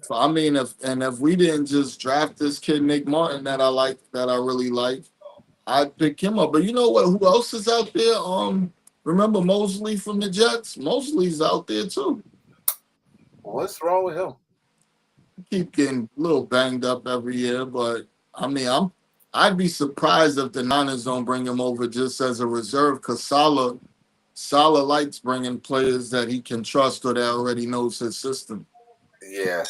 I mean, if we didn't just draft this kid Nick Martin that I really like, I'd pick him up. But you know what? Who else is out there? Remember Mosley from the Jets? Mosley's out there too. What's wrong with him? Keep getting a little banged up every year, but I mean, I'd be surprised if the Niners don't bring him over just as a reserve, because Saleh likes bringing players that he can trust or that already knows his system. Yeah,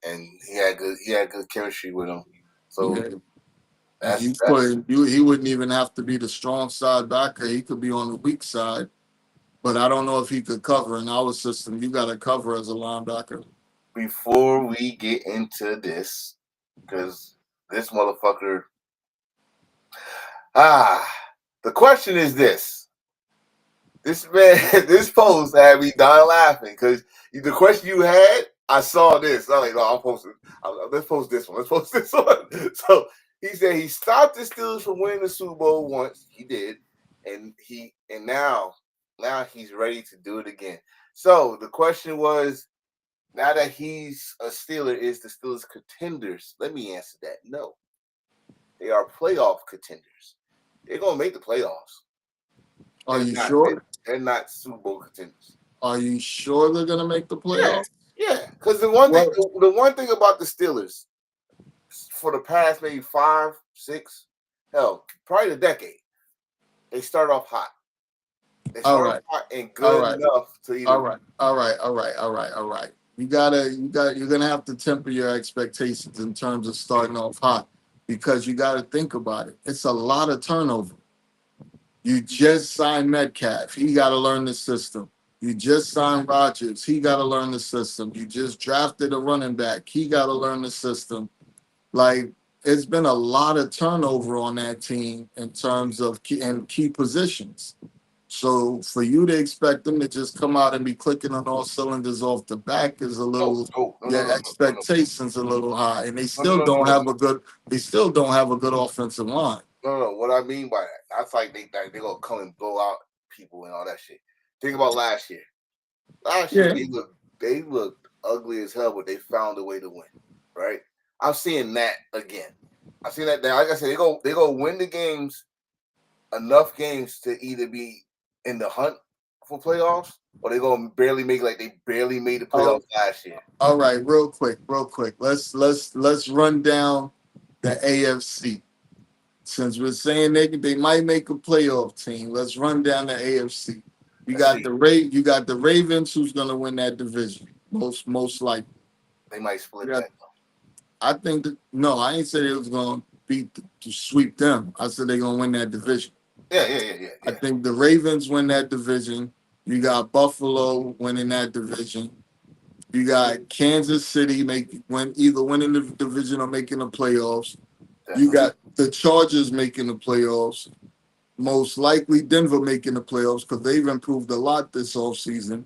and he had good chemistry with him. So he wouldn't even have to be the strong side backer. He could be on the weak side, but I don't know if he could cover in our system. You got to cover as a linebacker. Before we get into this, because this motherfucker, the question is this. This man, this post had me dying laughing because the question you had, I saw this. I'm like, no, I'm posting. Let's post this one. Let's post this one. So he said he stopped the Steelers from winning the Super Bowl once. He did, and now he's ready to do it again. So the question was, now that he's a Steeler, is the Steelers contenders? Let me answer that. No, they are playoff contenders. They're gonna make the playoffs. Are you sure? They're not Super Bowl contenders. Are you sure they're gonna make the playoffs? Yeah, because the one thing about the Steelers for the past maybe 5, 6, hell, probably a decade, they start off hot. They start off hot and good enough to either. All right. you're gonna have to temper your expectations in terms of starting off hot because you got to think about it. It's a lot of turnover. You just signed Metcalf. He got to learn the system. You just signed Rodgers. He got to learn the system. You just drafted a running back. He got to learn the system. Like, it's been a lot of turnover on that team in terms of key positions. So for you to expect them to just come out and be clicking on all cylinders off the back is a No, little, no, no, no, their no, no, no, expectations a little high, and no, no, no, no, they still don't have a good offensive line. no. What I mean by that, that's like they gonna come and blow out people and all that shit. Think about last year. Last year Yeah. they looked ugly as hell, but they found a way to win. Right? I'm seeing that again. I'm seeing that now. Like I said, they go win the games, enough games to either be in the hunt for playoffs, or they gonna barely make like they barely made the Oh, playoffs last year. all right, real quick. Let's run down the AFC. Since we're saying they might make a playoff team, let's run down the AFC. Let's see. You got the Ravens, who's gonna win that division most likely. They might split Yeah. that. I think no, I ain't said it was gonna to sweep them. I said they're gonna win that division. Yeah. I think the Ravens win that division. You got Buffalo winning that division. You got Kansas City either winning the division or making the playoffs. You got the Chargers making the playoffs. Most likely Denver making the playoffs because they've improved a lot this offseason.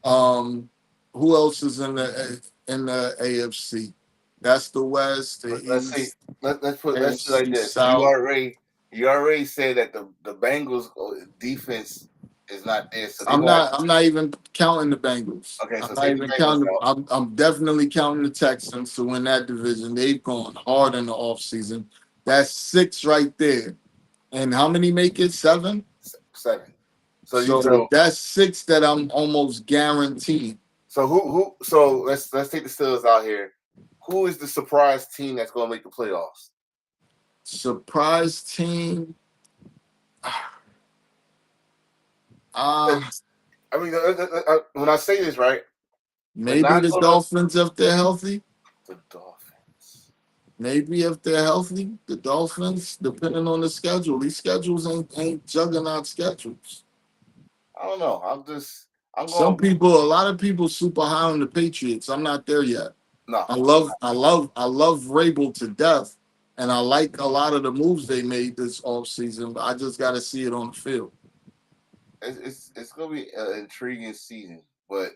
Who else is in the AFC? That's the West, the Let's see. East, Let's do it like this. South. You already said that the Bengals defense is not there, so I'm not even counting the Bengals. Okay, so I'm not take the even Bengals counting. out. I'm definitely counting the Texans to win that division. They've gone hard in the offseason. That's 6 right there. And how many make it? 7? 7. So that's 6 that I'm almost guaranteed. So who? So let's take the Steelers out here. Who is the surprise team that's going to make the playoffs? Surprise team. I mean, when I say this, right? Maybe the Dolphins if they're healthy. The Dolphins. Maybe if they're healthy, the Dolphins, depending on the schedule. These schedules ain't juggernaut schedules. I don't know. A lot of people super high on the Patriots. I'm not there yet. No. I love Vrabel to death, and I like a lot of the moves they made this offseason, but I just got to see it on the field. It's gonna be an intriguing season, but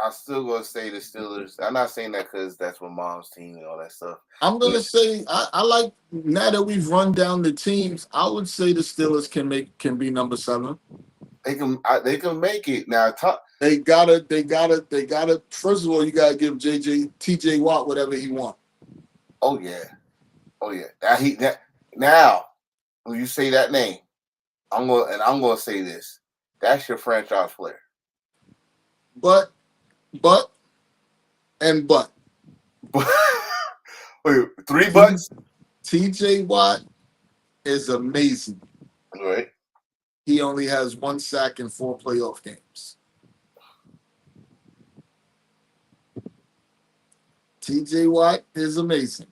I'm still gonna say the Steelers. I'm not saying that because that's my mom's team and all that stuff. I'm gonna say I like, now that we've run down the teams, I would say the Steelers can be number 7. They can make it now. They gotta. First of all, you gotta give TJ Watt whatever he wants. Oh yeah. Now when you say that name, I'm gonna say this. That's your franchise player. But. Wait, 3 bucks. TJ Watt is amazing. All right. He only has 1 sack in 4 playoff games. TJ Watt is amazing.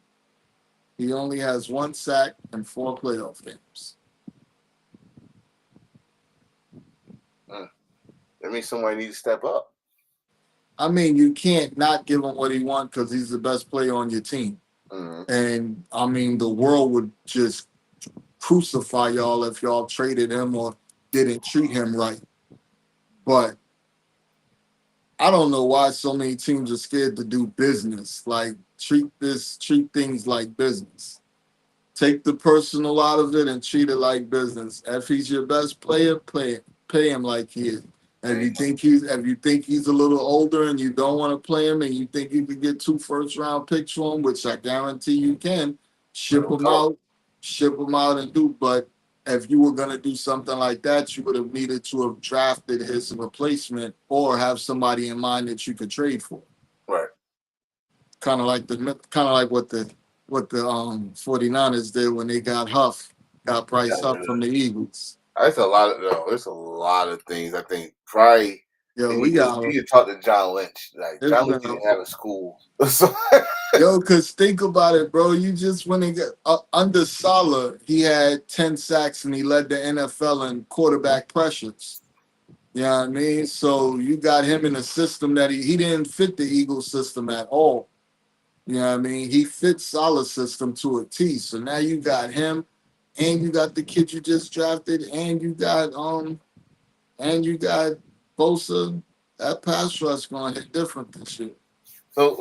He only has 1 sack in 4 playoff games. That means somebody needs to step up. I mean, you can't not give him what he wants because he's the best player on your team. Mm-hmm. And, I mean, the world would just crucify y'all if y'all traded him or didn't treat him right. But I don't know why so many teams are scared to do business. Like, treat things like business. Take the personal out of it and treat it like business. If he's your best player, pay him like he is. If you think he's a little older and you don't want to play him and you think you could get 2 first-round picks for him, which I guarantee you can, ship him out and do. But if you were going to do something like that, you would have needed to have drafted his replacement or have somebody in mind that you could trade for. Right. Kind of like what the 49ers did when they got Bryce Huff from the Eagles. There's a lot of things. I think probably Yo, And we got you need to talk to John Lynch. Like it's John been Lynch didn't have a school. So, yo, cause think about it, bro. You just went and get under Saleh, he had 10 sacks and he led the NFL in quarterback pressures. You know what I mean? So you got him in a system that he didn't fit the Eagles system at all. You know what I mean? He fits Saleh's system to a T. So now you got him and you got the kid you just drafted and you got Bosa. That pass rush gonna hit different this year. so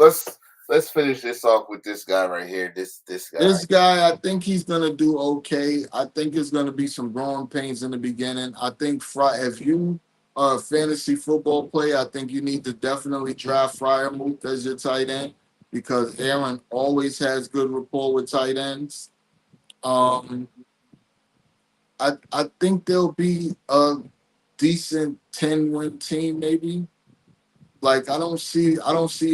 let's finish this off with this guy right here. This guy. This guy, I think he's gonna do okay. I think it's gonna be some growing pains in the beginning. I think if you are a fantasy football player, I think you need to definitely draft Fryermuth as your tight end because Aaron always has good rapport with tight ends. Um, I think there'll be a decent 10-win team, maybe. Like I don't see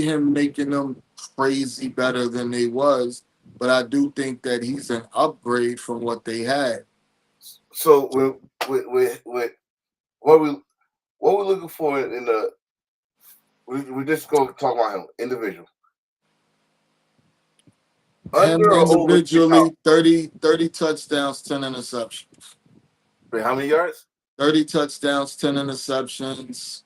him making them crazy better than they was, but I do think that he's an upgrade from what they had. So with what we're looking for in the we just go talk about him individual. Him Under or over 3,000? individually, 30 touchdowns, 10 interceptions. Wait, how many yards? 30 touchdowns, 10 interceptions,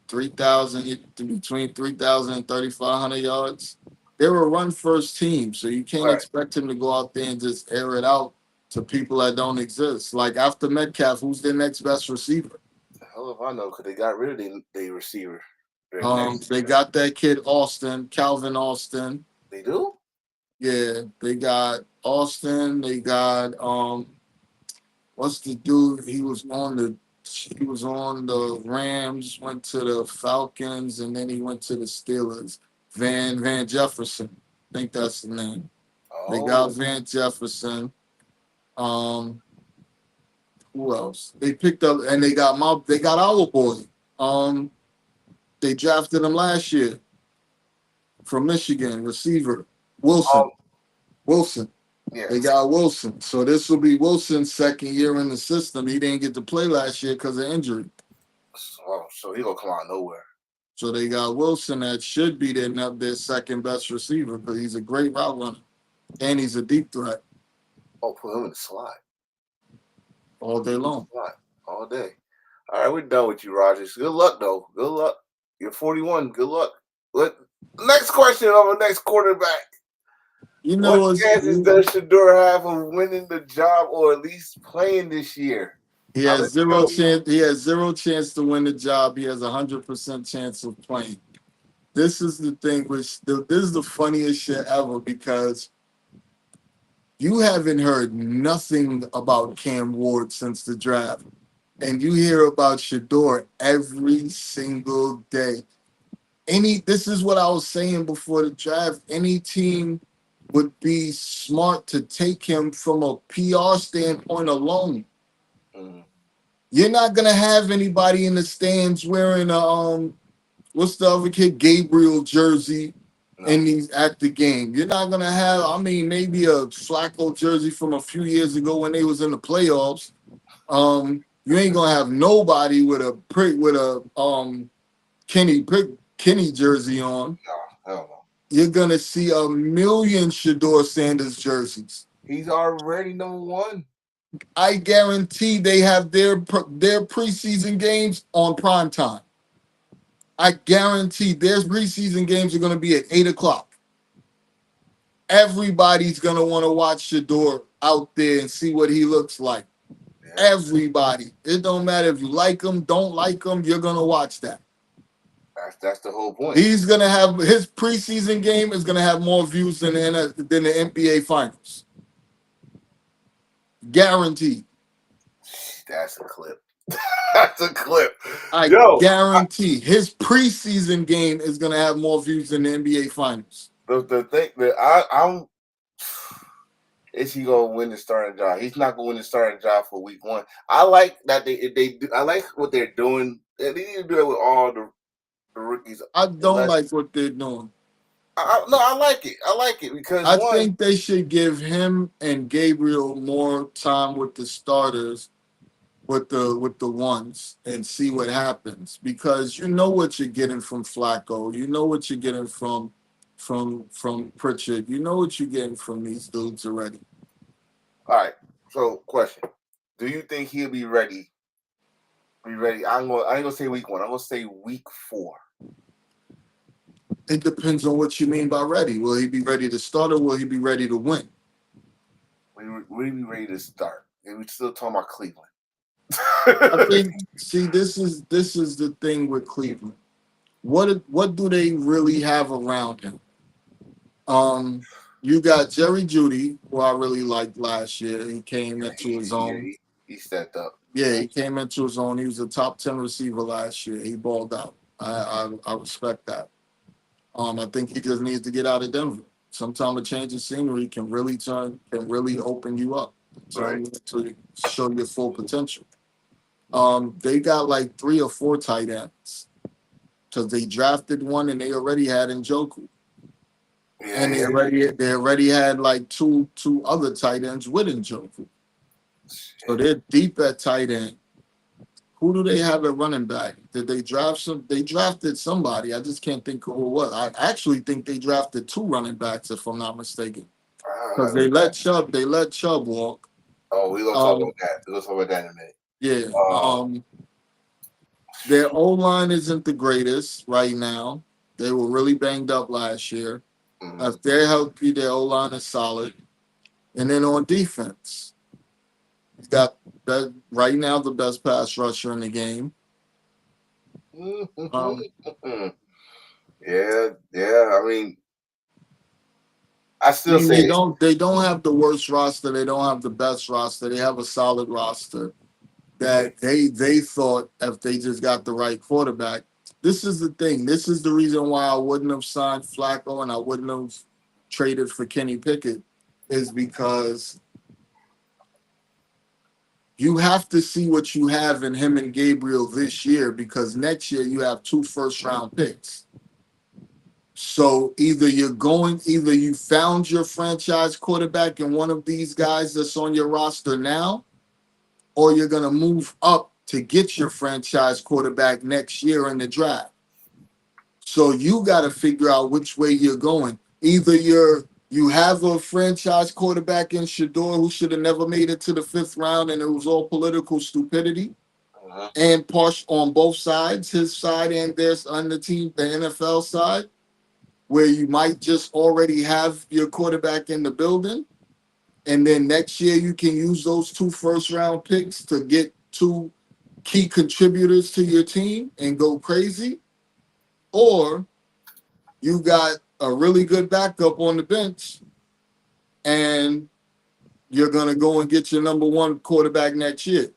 3,000 between 3,000 and 3,500 yards. They're a run first team, so you can't Right. expect him to go out there and just air it out to people that don't exist. Like after Metcalf, who's their next best receiver? The hell if I know, because they got rid of the receiver. They got that kid Austin, Calvin Austin. They do? Yeah, they got Austin. They got what's the dude? He was on the Rams, went to the Falcons, and then he went to the Steelers. Van Jefferson. I think that's the name. They got Van Jefferson. Who else? They picked up and they got our boy. They drafted him last year from Michigan, receiver Wilson. Wilson. Yeah. They got Wilson. So this will be Wilson's second year in the system. He didn't get to play last year because of injury. So he gonna come out of nowhere. So they got Wilson that should be their second best receiver because he's a great route runner and he's a deep threat Oh, put him in the slot. all day long. Slot all day. All right, we're done with you, Rogers. Good luck, though. Good luck. You're 41. Good luck. Next question on the next quarterback. You know what chances does Shedeur have of winning the job or at least playing this year? He has zero chance. He has zero chance to win the job. He has 100% chance of playing. This is the thing. This is the funniest shit ever because you haven't heard nothing about Cam Ward since the draft, and you hear about Shedeur every single day. This is what I was saying before the draft. Any team would be smart to take him from a PR standpoint alone. Mm-hmm. You're not gonna have anybody in the stands wearing a what's the other kid Gabriel jersey at the game. You're not gonna have, maybe a Flacco jersey from a few years ago when they was in the playoffs. You ain't gonna have nobody with a Kenny jersey on. No, hell no. You're gonna see a million Shedeur Sanders jerseys. He's already number one. I guarantee they have their preseason games on prime time. I guarantee their preseason games are going to be at 8:00. Everybody's going to want to watch Shedeur out there and see what he looks like. Yeah. Everybody. It don't matter if you like him, don't like him, you're going to watch that. That's the whole point. He's going to have his preseason game is going to have more views than the NBA Finals. Guaranteed. That's a clip. That's a clip. I guarantee his preseason game is going to have more views than the NBA Finals. The thing that I'm is he going to win the starting job? He's not going to win the starting job for week one. I like that they do. I like what they're doing. They need to do that with all the rookies. I don't like what they're doing. I like it. I like it because I think they should give him and Gabriel more time with the starters with the ones and see what happens, because you know what you're getting from Flacco, you know what you're getting from Pritchard, you know what you're getting from these dudes already. All right. So, question: do you think he'll be ready? I ain't gonna say week 1. I'm gonna say week 4. It depends on what you mean by ready. Will he be ready to start, or will he be ready to win? Will he be ready to start? And we still talking about Cleveland. I think. See, this is the thing with Cleveland. What do they really have around him? You got Jerry Jeudy, who I really liked last year. He came into his own. He stepped up. Yeah, he came into his own. He was a top 10 receiver last year. He balled out. I respect that. I think he just needs to get out of Denver. Sometimes a change of scenery can really open you up, turn you to show your full potential. They got like 3 or 4 tight ends because they drafted one and they already had Njoku. Yeah, And they already had like two other tight ends with Njoku. So they're deep at tight end. Who do they have at running back? Did they draft some? They drafted somebody. I just can't think of who it was. I actually think they drafted 2 running backs, if I'm not mistaken. Because they let Chubb walk. Oh, we're gonna talk about that. We're gonna talk about that in a minute. Yeah. Their O-line isn't the greatest right now. They were really banged up last year. Mm-hmm. If they're healthy, their O-line is solid. And then on defense, you got right now the best pass rusher in the game. Yeah. I mean, I still say they don't have the worst roster. They don't have the best roster. They have a solid roster that they thought if they just got the right quarterback. This is the thing. This is the reason why I wouldn't have signed Flacco and I wouldn't have traded for Kenny Pickett, is because you have to see what you have in him and Gabriel this year, because next year you have 2 first-round picks. So either you found your franchise quarterback in one of these guys that's on your roster now, or you're going to move up to get your franchise quarterback next year in the draft. So you got to figure out which way you're going. Either you have a franchise quarterback in Shador who should have never made it to the 5th round, and it was all political stupidity, and push on both sides, his side and theirs, on the team, the NFL side, where you might just already have your quarterback in the building, and then next year you can use those 2 first-round picks to get 2 key contributors to your team and go crazy. Or you got a really good backup on the bench, and you're going to go and get your number 1 quarterback next year.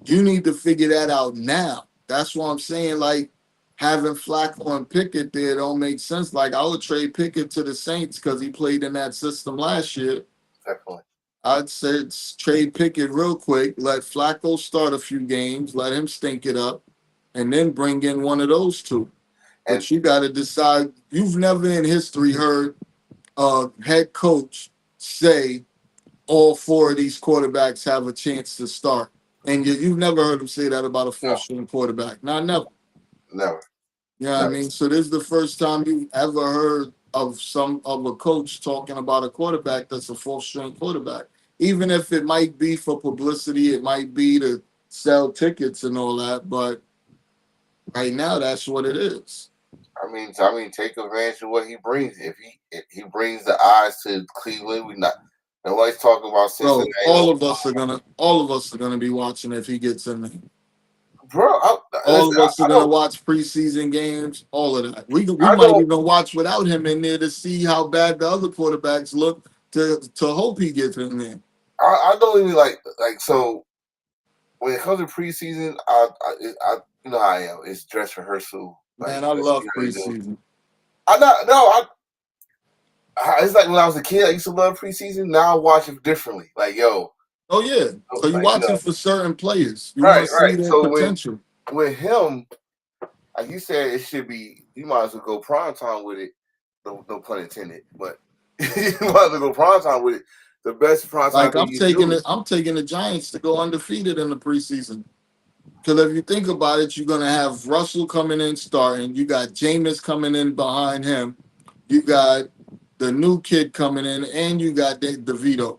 You need to figure that out now. That's what I'm saying. Like, having Flacco and Pickett there don't make sense. Like, I would trade Pickett to the Saints because he played in that system last year. Definitely. I'd say trade Pickett real quick, let Flacco start a few games, let him stink it up, and then bring in one of those 2. But you got to decide. You've never in history heard a head coach say all 4 of these quarterbacks have a chance to start. And you've never heard him say that about a 4th-string quarterback. Never. Never. You know what I mean? So this is the first time you've ever heard of a coach talking about a quarterback that's a 4th-string quarterback. Even if it might be for publicity, it might be to sell tickets and all that. But right now, that's what it is. I mean, take advantage of what he brings. If he brings the eyes to Cleveland, nobody's talking about Cincinnati. Bro, all of us are gonna be watching if he gets in there. Bro, all of us are gonna watch preseason games. All of that. We might even watch without him in there to see how bad the other quarterbacks look. To hope he gets in there. I don't even like so. When it comes to preseason, I you know how I am. It's dress rehearsal. Man, I love preseason. It's like when I was a kid, I used to love preseason. Now I watch it differently. Like, yo. Oh yeah. So you watching for certain players. You right. See their potential. With him, like you said, it should be. You might as well go prime time with it. No pun intended, but you might as well go prime time with it. the best primetime Like thing you do. I'm taking the Giants to go undefeated in the preseason. Because if you think about it, you're gonna have Russell coming in starting. You got Jameis coming in behind him. You got the new kid coming in, and you got DeVito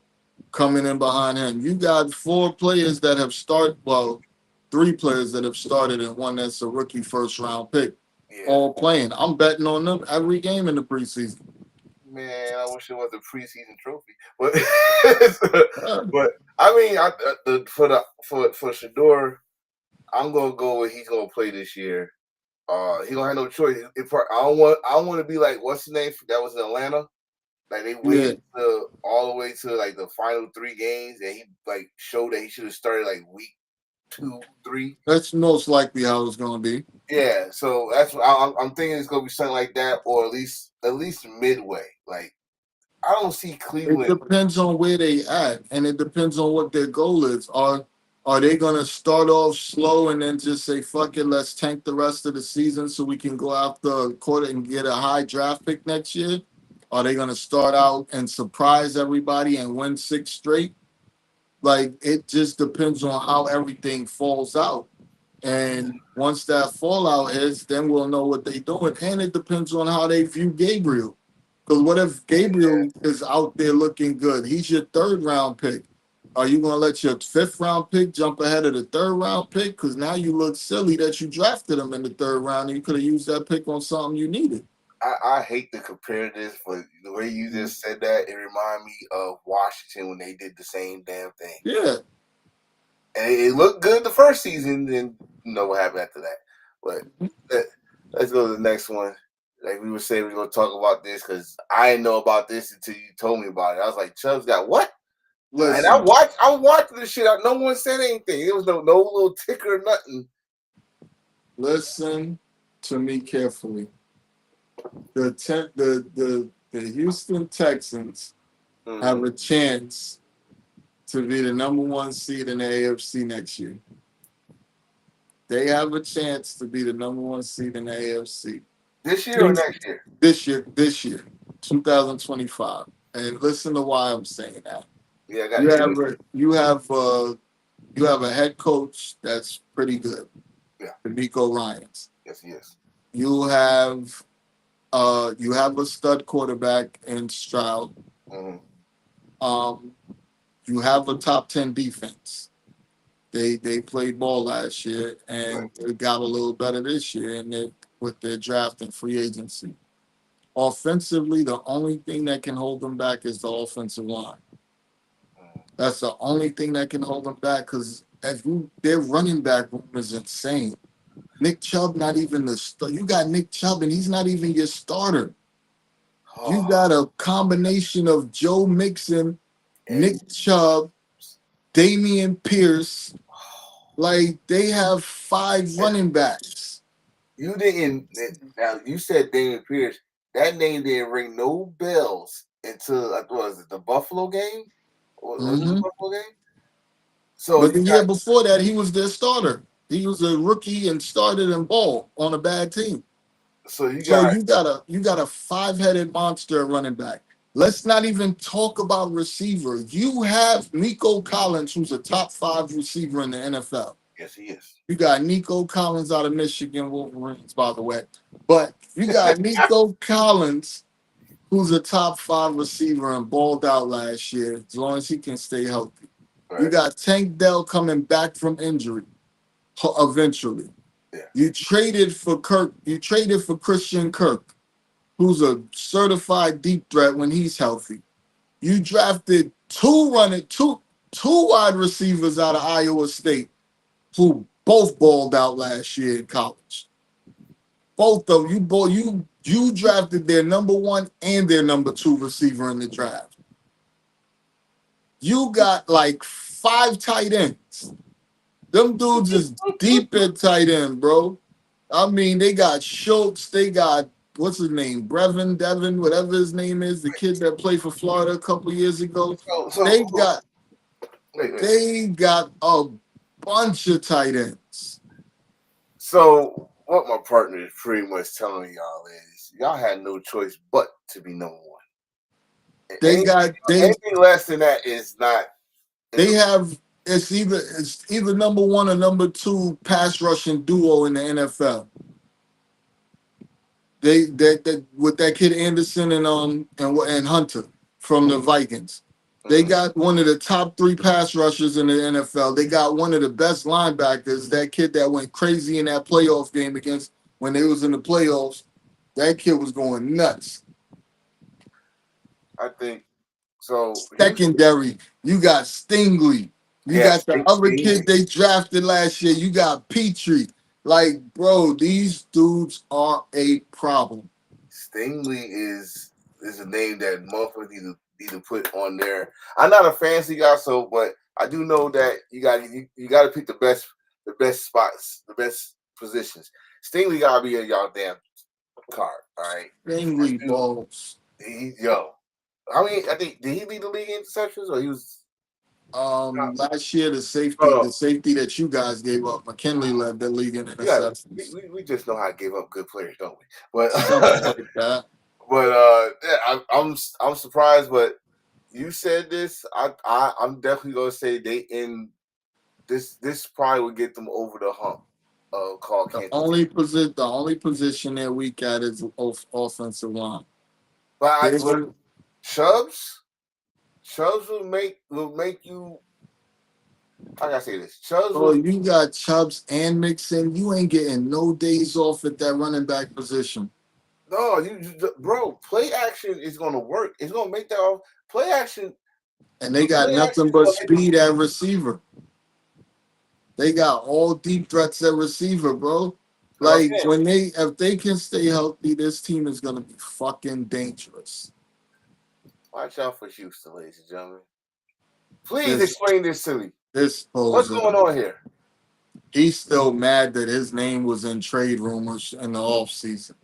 coming in behind him. You got 4 players that have started. Well, 3 players that have started, and one that's a rookie first round pick, Yeah, all playing. I'm betting on them every game in the preseason. man, I wish it was a preseason trophy, but Uh, but I mean, for Shador, I'm gonna go with he's gonna play this year. He don't have no choice. I don't want to be like what's his name that was in Atlanta. Like they yeah, waited all the way to like the final 3 games, and he like showed that he should have started like week 2, 3. that's most likely how it's gonna be. Yeah, so that's what I'm thinking. It's gonna be something like that, or at least midway. Like I don't see It Cleveland. depends on where they at, and it depends on what their goal is. Are they gonna start off slow and then just say fuck it, let's tank the rest of the season so we can go after a quarter and get a high draft pick next year? Are they gonna start out and surprise everybody and win 6 straight? Like it just depends on how everything falls out. And once that fallout is, then we'll know what they're doing. And it depends on how they view Gabriel. Because what if Gabriel is out there looking good? He's your 3rd round pick. Are you gonna let your 5th round pick jump ahead of the 3rd round pick? Because now you look silly that you drafted him in the 3rd round and you could have used that pick on something you needed. I hate to compare this, but the way you just said that, it reminded me of Washington when they did the same damn thing. Yeah. And it looked good the first season, and you know what happened after that. But let's go to the next one. Like we were saying, we're gonna talk about this because I didn't know about this until you told me about it. I was like, Chubb's got what? And Listen, I'm watching this shit. No one said anything. It was no little ticker or nothing. listen to me carefully. The Houston Texans have a chance to be the #1 seed in the AFC next year. They have a chance to be the #1 seed in the AFC. This year or next year? This year, 2025. And listen to why I'm saying that. Yeah, I got You it. have a head coach that's pretty good. Yeah. Nico Ryans. Yes. You have a stud quarterback in Stroud. Mm-hmm. You have a top 10 defense. They played ball last year and it got a little better this year with their draft and free agency. Offensively, the only thing that can hold them back is the offensive line. That's the only thing that can hold them back because their running back room is insane. Nick Chubb, not even you got Nick Chubb and he's not even your starter. You got a combination of Joe Mixon, Nick Chubb, Damian Pierce. Like they have 5 running backs. You didn't. Now you said Damian Pierce. That name didn't ring no bells until what was it, the Buffalo game? Was it the Buffalo game? So, but the year before that, he was their starter. He was a rookie and started in ball on a bad team. So you got a 5-headed monster running back. Let's not even talk about receiver. You have Nico Collins, who's a top 5 receiver in the NFL. Yes, he is. You got Nico Collins out of Michigan Wolverines, by the way. But you got Nico Collins, who's a top 5 receiver and balled out last year, as long as he can stay healthy. Right. You got Tank Dell coming back from injury eventually. Yeah. You traded for Christian Kirk, who's a certified deep threat when he's healthy. You drafted 2 wide receivers out of Iowa State who both balled out last year in college. Both of you drafted their #1 and their #2 receiver in the draft. You got like 5 tight ends. Them dudes is deep at tight end, bro. I mean, they got Schultz, they got what's his name, Devin, whatever his name is, the kid that played for Florida a couple years ago. They got a bunch of tight ends. So what my partner is pretty much telling y'all is y'all had no choice but to be #1. They got anything less than that is not. they have it's either number one or number two pass rushing duo in the NFL. They that with that kid Anderson and Hunter from the Vikings. They got one of the top three pass rushers in the NFL. They got one of the best linebackers. That kid that went crazy in that playoff game against when they was in the playoffs. That kid was going nuts. I think so. Secondary, you got Stingley. You Yes, got the other kid they drafted last year. You got Petrie. Like, bro, these dudes are a problem. Stingley is a name that motherfuckers need to put on there. I'm not a fancy guy, so but I do know that you got to pick the best spots, the best positions. Stingley gotta be in y'all damn card, all right. Stingley balls. Yo, I think did he lead the league in interceptions or he was? Last year the safety that you guys gave up, McKinley led the league in interceptions. We just know how to give up good players, don't we? But something like that. But yeah, I'm surprised. But you said this. I'm definitely gonna say they in this. This probably would get them over the hump. Called The only position they're weak at is offensive line. But Chubbs will make you. I gotta say this. You got Chubbs and Mixon. You ain't getting no days off at that running back position. No, bro. Play action is gonna work. It's gonna make that off. Play action. And they got nothing but speed at receiver. They got all deep threats at receiver, bro. Like if they can stay healthy, this team is gonna be fucking dangerous. Watch out for Houston, ladies and gentlemen. Please explain this to me. What's going on here? He's still mad that his name was in trade rumors in the offseason.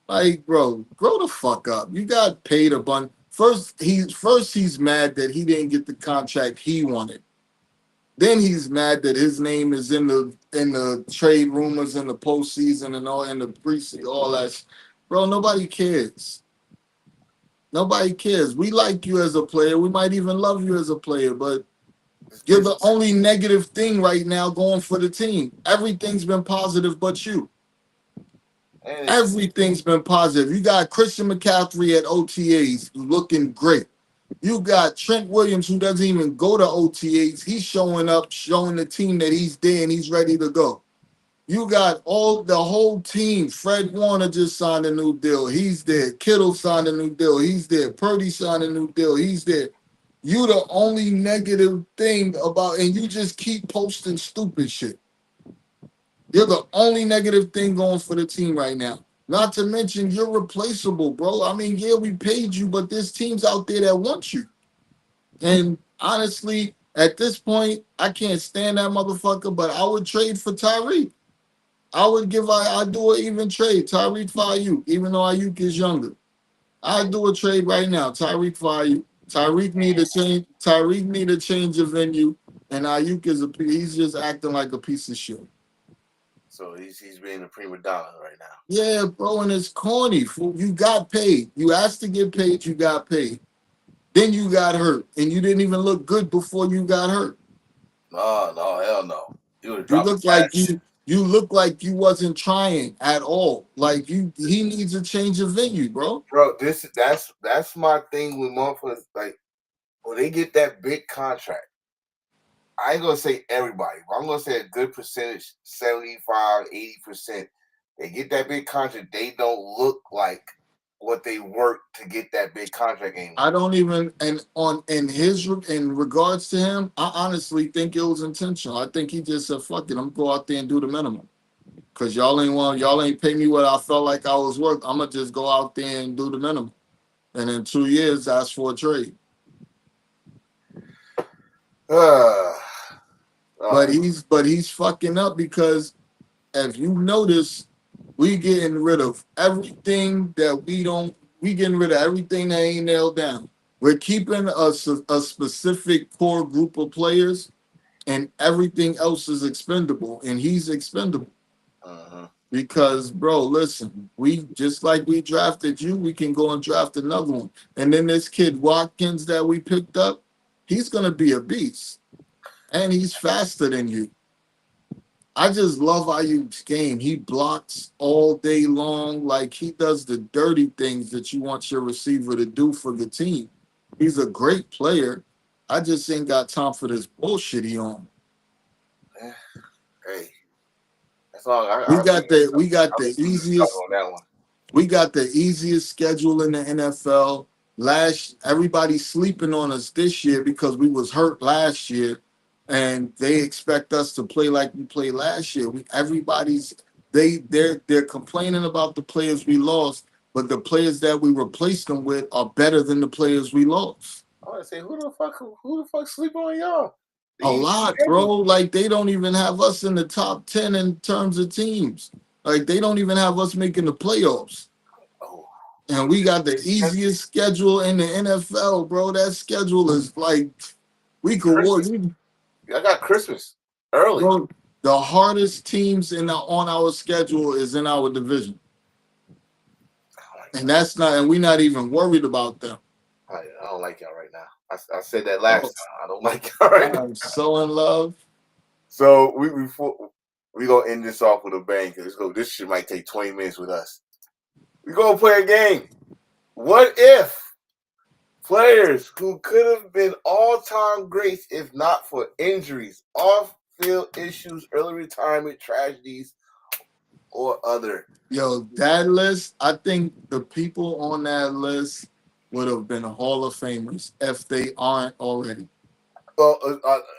Like, bro, grow the fuck up. You got paid a bunch. First, he's mad that he didn't get the contract he wanted. Then he's mad that his name is in the trade rumors in the postseason and all in the preseason, all that. Bro, nobody cares. Nobody cares. We like you as a player. We might even love you as a player, but you're the only negative thing right now going for the team. Everything's been positive but you. Everything's been positive. You got Christian McCaffrey at OTAs looking great. You got Trent Williams who doesn't even go to OTAs. He's showing up, showing the team that he's there and he's ready to go. You got the whole team. Fred Warner just signed a new deal. He's there. Kittle signed a new deal. He's there. Purdy signed a new deal. He's there. You the only negative thing and you just keep posting stupid shit. You're the only negative thing going for the team right now. Not to mention you're replaceable, bro. I mean, yeah, we paid you, but there's teams out there that want you. And honestly, at this point, I can't stand that motherfucker, but I would trade for Tyreek. I'd do an even trade. Tyreek for Ayuk, even though Ayuk is younger. I'd do a trade right now. Tyreek for Ayuk. Tyreek need a change. Tyreek need a change of venue, and Ayuk he's just acting like a piece of shit. So he's being a prima donna right now. Yeah, bro, and it's corny. You got paid. You asked to get paid. You got paid. Then you got hurt, and you didn't even look good before you got hurt. No, hell no. You look like you wasn't trying at all. Like he needs a change of venue, bro. Bro, that's my thing with motherfuckers. Like when they get that big contract, I ain't gonna say everybody, but I'm gonna say a good percentage, 75, 80%. They get that big contract, they don't look like what they worked to get that big contract anymore. I don't even in regards to him, I honestly think it was intentional. I think he just said, fuck it, I'm gonna go out there and do the minimum. Cause y'all ain't pay me what I felt like I was worth. I'm gonna just go out there and do the minimum. And in 2 years, ask for a trade. But he's fucking up because if you notice, we getting rid of everything that we getting rid of everything that ain't nailed down. We're keeping a specific core group of players and everything else is expendable and he's expendable. Because, bro, listen, we just like we drafted you, we can go and draft another one. And then this kid Watkins that we picked up, he's gonna be a beast, and he's faster than you. I just love Ayuk's game. He blocks all day long, like he does the dirty things that you want your receiver to do for the team. He's a great player. I just ain't got time for this bullshit he on. Hey, that's all. We got the I'm easiest on that one. We got the easiest schedule in the NFL. Everybody's sleeping on us this year because we was hurt last year, and they expect us to play like we played last year. They're complaining about the players we lost, but the players that we replaced them with are better than the players we lost. I want to say, who the fuck sleep on y'all? A lot, bro. Like they don't even have us in the top 10 in terms of teams. Like they don't even have us making the playoffs. Oh, And we got the easiest schedule in the NFL, bro. That schedule is like we could work. I got Christmas early. Bro, the hardest teams on our schedule is in our division, and we're not even worried about them. I don't like y'all right now. I said that last time. I don't like y'all right now. I'm so in love. So we gonna end this off with a bang. This shit might take 20 minutes with us. We gonna play a game. What if players who could have been all-time greats if not for injuries, off-field issues, early retirement tragedies, or other? Yo, that list, I think the people on that list would have been Hall of Famers if they aren't already. Well,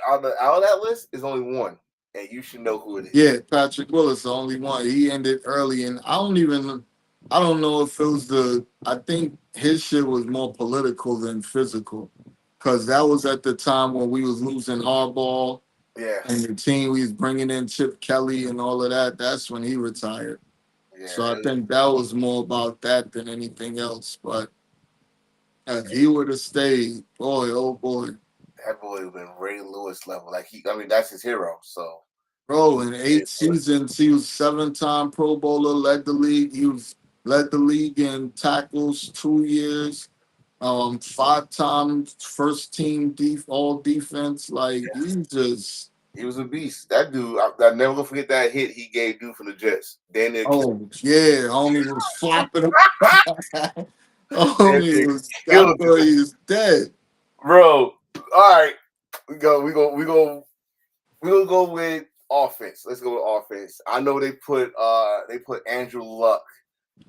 out of that list is only one, and you should know who it is. Yeah, Patrick Willis, the only one. He ended early, and I don't know if it was I think his shit was more political than physical, because that was at the time when we was losing Harbaugh, Yeah, and the team we was bringing in Chip Kelly and all of that. That's when he retired. yeah. So I think that was more about that than anything else. But if he would have stayed, boy, oh boy. That boy would have been Ray Lewis level. That's his hero. So, Bro, in 8 seasons, he was 7-time Pro Bowler, led the league. Led the league in tackles 2 years, 5-time first team all defense. Like he was a beast. That dude, I never gonna forget that hit he gave dude from the Jets. Homie was flopping. Homie was he was dead. Bro, all right. We gonna go with offense. Let's go with offense. I know they put Andrew Luck.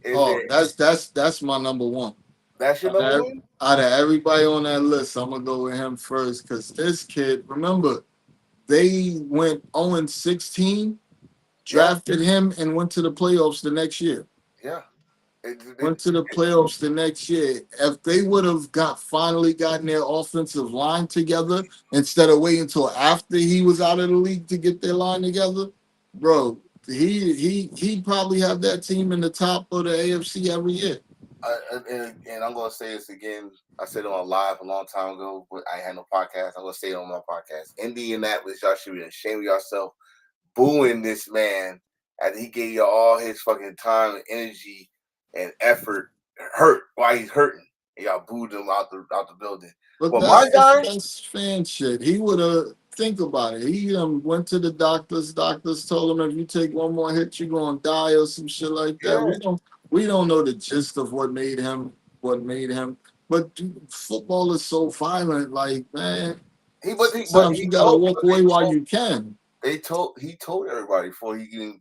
That's my number one. That's your number one? Out of everybody on that list, I'm gonna go with him first because this kid, remember, they went 0-16, drafted him, and went to the playoffs the next year. Yeah. Went to the playoffs the next year. If they would have finally gotten their offensive line together instead of waiting until after he was out of the league to get their line together, bro, he probably have that team in the top of the AFC every year. And I'm gonna say this again. I said it on live a long time ago, but I had no podcast. I'm gonna say it on my podcast. Indianapolis, y'all should be ashamed of yourself booing this man after he gave you all his fucking time and energy and effort hurt while he's hurting. And y'all booed him out the building. But that's fan shit. He would have think about it. He went to the doctors. Doctors told him if you take one more hit, you're gonna die or some shit like that. Yeah. We don't know the gist of what made him. But football is so violent. Like, man, sometimes you gotta walk away while you can. He told everybody before he even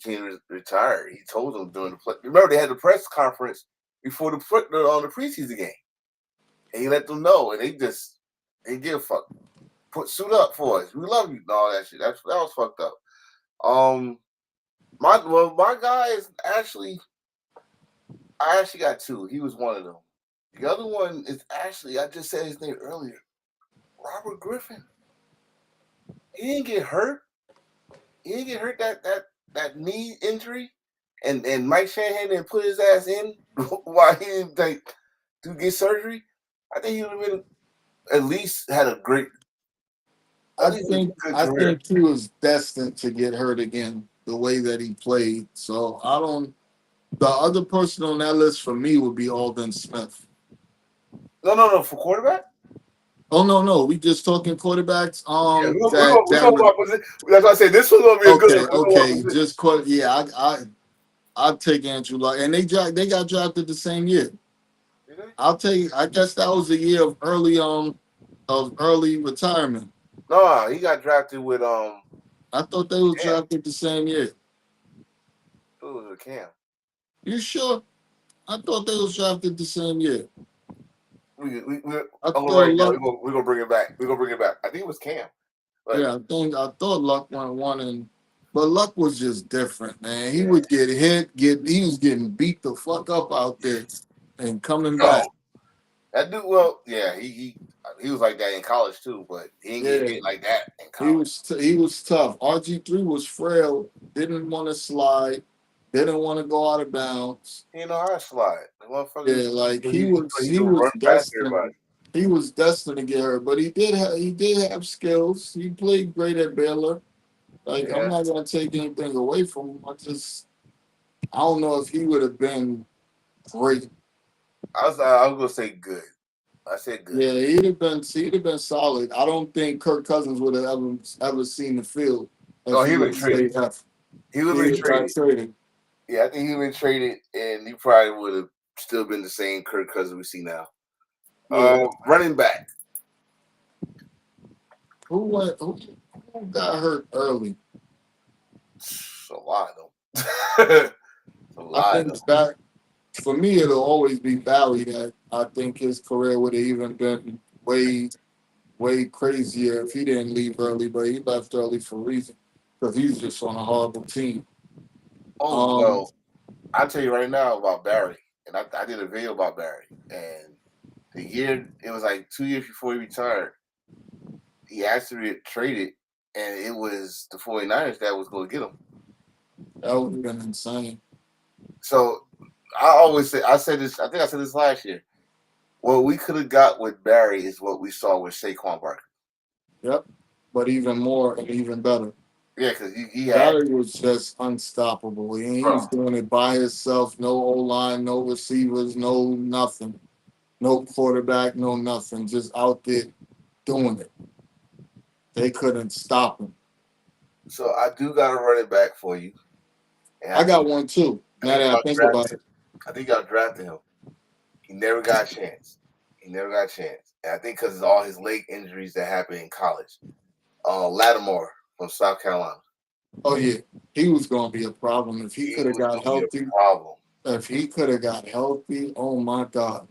retired. He told them during the play. Remember, they had the press conference before the preseason game, and he let them know, and they give a fuck. Suit up for us. We love you and all that shit. That was fucked up. My guy is actually. I actually got two. He was one of them. The other one is actually, I just said his name earlier, Robert Griffin. He didn't get hurt. He didn't get hurt that knee injury, and Mike Shanahan didn't put his ass in while he didn't get surgery. I think he would have been at least had a great. I think he was destined to get hurt again. the way that he played. So I don't. The other person on that list for me would be Alden Smith. No, for quarterback. Oh no, we just talking quarterbacks. Yeah, That we're that talking would about position. That's why I say this one's gonna be a good okay, one. We're talking about okay. position. Just quote. Yeah, I'd take Andrew Luck, and they got drafted the same year. You know? I'll take. I guess that was the year of early retirement. No, he got drafted with I thought they was Cam. drafted the same year. It was with Cam. You sure? I thought they was drafted the same year. We I oh, thought right now Luck. we're gonna bring it back. We're gonna bring it back. I think it was Cam. But Yeah, I thought Luck went one, but Luck was just different, man. He Yeah. would get hit, he was getting beat the fuck up out there, and coming no, back. that dude. Well, yeah, he was like that in college too, but he didn't get Yeah, hit like that in he college. he was tough. RG3 was frail, didn't want to slide, didn't want to go out of bounds. He didn't know how to slide. The motherfucker, Yeah, like he he could was run past destined. everybody. He was destined to get hurt, but he did have skills. He played great at Baylor. Like I'm Yeah, not gonna take anything away from him. I don't know if he would have been great. I was gonna say good. I said good. Yeah, he'd have been solid. I don't think Kirk Cousins would have ever seen the field if No, he he been would have traded. stayed healthy. He would He have would been have got traded. traded. Yeah, I think he been traded, and he probably would have still been the same Kirk Cousins we see now. Yeah. Running back. Who got hurt early? It's a lot of them. a I lot of think them. that for me it'll always be Valley that I think his career would have even been way crazier if he didn't leave early, but he left early for a reason. Because he's just on a horrible team. Oh well, I'll tell you right now about Barry, and I did a video about Barry, and the year it was like 2 years before he retired, he actually traded, and it was the 49ers that was going to get him. That would have been insane. So I always say, I think I said this last year. What we could have got with Barry is what we saw with Saquon Barkley. Yep. But even more and even better. Yeah, because he had Barry was just unstoppable. He was doing it by himself, no O-line, no receivers, no nothing. No quarterback, no nothing. Just out there doing it. They couldn't stop him. So I do got a running back for you. And I got one too. Now that I think about it. I think y'all drafted him. He never got a chance. And I think because of all his leg injuries that happened in college. Lattimore from South Carolina. Oh yeah, he was going to be a problem if he could have got healthy. If he could have got healthy, oh my God!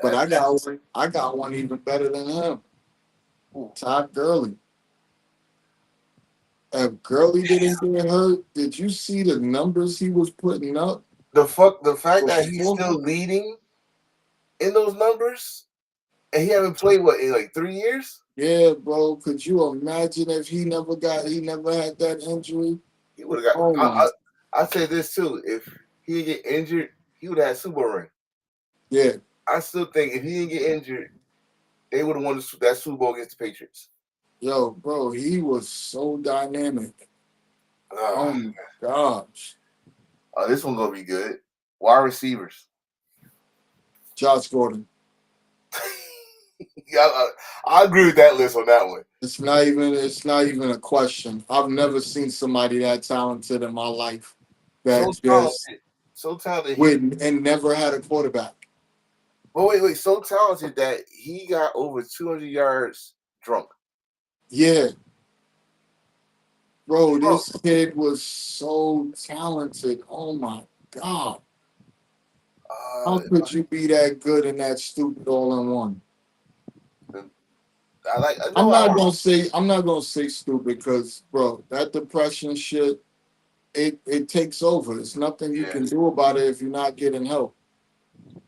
But I got one even better than him. Todd Gurley. If Gurley didn't get hurt, did you see the numbers he was putting up? The fact that he's still leading in those numbers, and he haven't played in like 3 years. Yeah, bro. Could you imagine if he never had that injury? He would have got. I say this too. If he didn't get injured, he would have had Super Bowl ring. Yeah. I still think if he didn't get injured, they would have won that Super Bowl against the Patriots. Yo, bro, he was so dynamic. Oh my gosh. This one's gonna be good. Wide receivers. Josh Gordon. Yeah, I agree with that list on that one. It's not even a question. I've never seen somebody that talented in my life. So talented. And never had a quarterback. But wait, so talented that he got over 200 yards drunk. Yeah. Bro, this kid was so talented. Oh my God. How could you be that good and that stupid all in one? I'm not gonna say stupid because, bro, that depression shit, it takes over. There's nothing you can do about it if you're not getting help.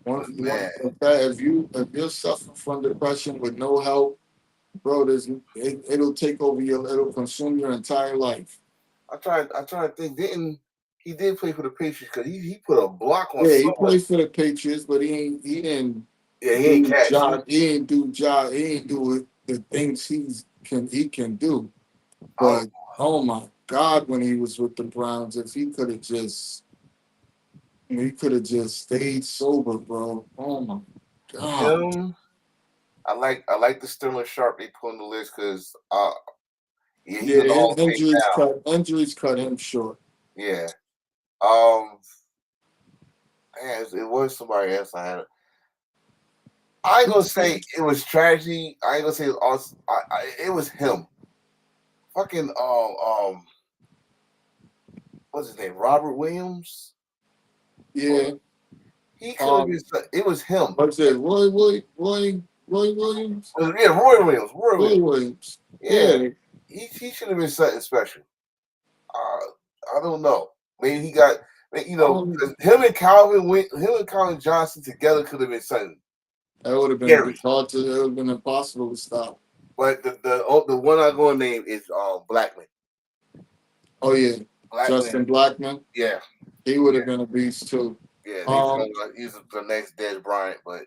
If you're suffering from depression with no help, bro, it'll take over it'll consume your entire life. I try to think. He did play for the Patriots because he put a block on. Yeah, he played for the Patriots, but he didn't. Yeah, he ain't catch. He ain't do the things he can do. But oh my God when he was with the Browns. If he could have just stayed sober, bro. Oh my God. Him, I like the Sterling Sharp they put on the list because yeah, he's in the Yeah, Hall of Fame now. injuries cut him short. Yeah. Um, man, it was somebody else I had. I ain't gonna say it was tragedy. I ain't gonna say it was, it was him. Fucking what's his name? Robert Williams. Yeah. He could have been. It was him. What's it? Roy Williams? Yeah, Roy Williams. Roy Roy Williams. Williams. Yeah, Yeah. he should have been something special. I don't know. Maybe he got. You know, 'cause him and Calvin Johnson together could have been something. That would have been Scary. hard to. It would have been impossible to stop. But the one I'm going to name is Blackman. Oh yeah, Blackman. Justin Blackman. Yeah, He would have been a beast too. yeah. They felt like he's the next Dez Bryant, but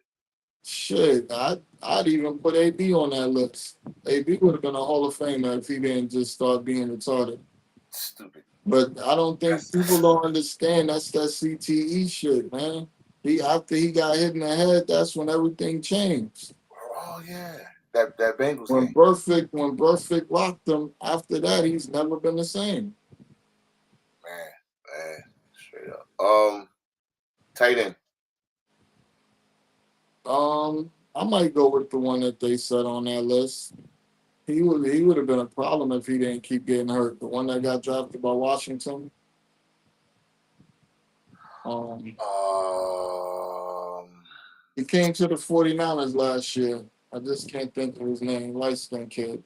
Shit, I'd even put AB on that list. AB would have been a Hall of Famer if he didn't just start being retarded. stupid. But I don't think people don't understand that's that CTE shit, man. After he got hit in the head, that's when everything changed. Oh yeah, that Bengals When game. Burfict rocked him, after that he's never been the same. Man, straight up. Tight end. I might go with the one that they set on that list. He would have been a problem if he didn't keep getting hurt. The one that got drafted by Washington. He came to the 49ers last year. I just can't think of his name. Light skinned kid.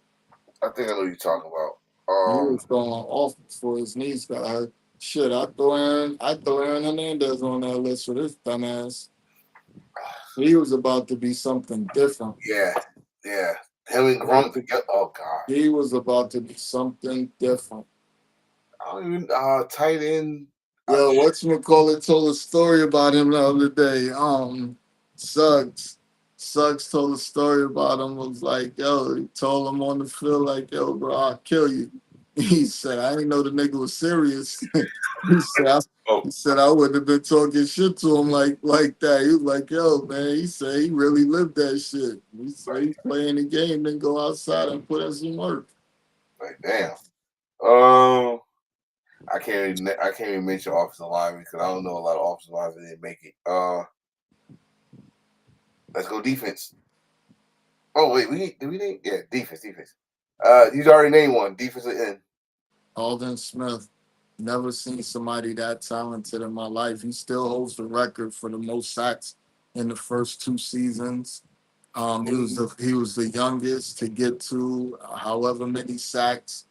I think I know what you're talking about. He was going off before his knees got hurt. Shit, I throw Aaron Hernandez on that list for this dumbass. He was about to be something different. Yeah. Him and Gronk together. Oh God. He was about to be something different. I don't even tight end. Yo, whatchamacallit told a story about him the other day. Suggs told a story about him. Was like, yo, he told him on the field, like, yo, bro, I'll kill you. He said, I didn't know the nigga was serious. he said, I wouldn't have been talking shit to him like that. He was like, yo, man, he said he really lived that shit. He said he's playing the game, then go outside and put in some work. Like, damn. I can't even mention offensive linemen because I don't know a lot of offensive linemen that didn't make it. Let's go defense. Oh wait, did we name? Yeah, defense. He's already named one. Defensive end. Aldon Smith. Never seen somebody that talented in my life. He still holds the record for the most sacks in the first 2 seasons. He was the youngest to get to however many sacks.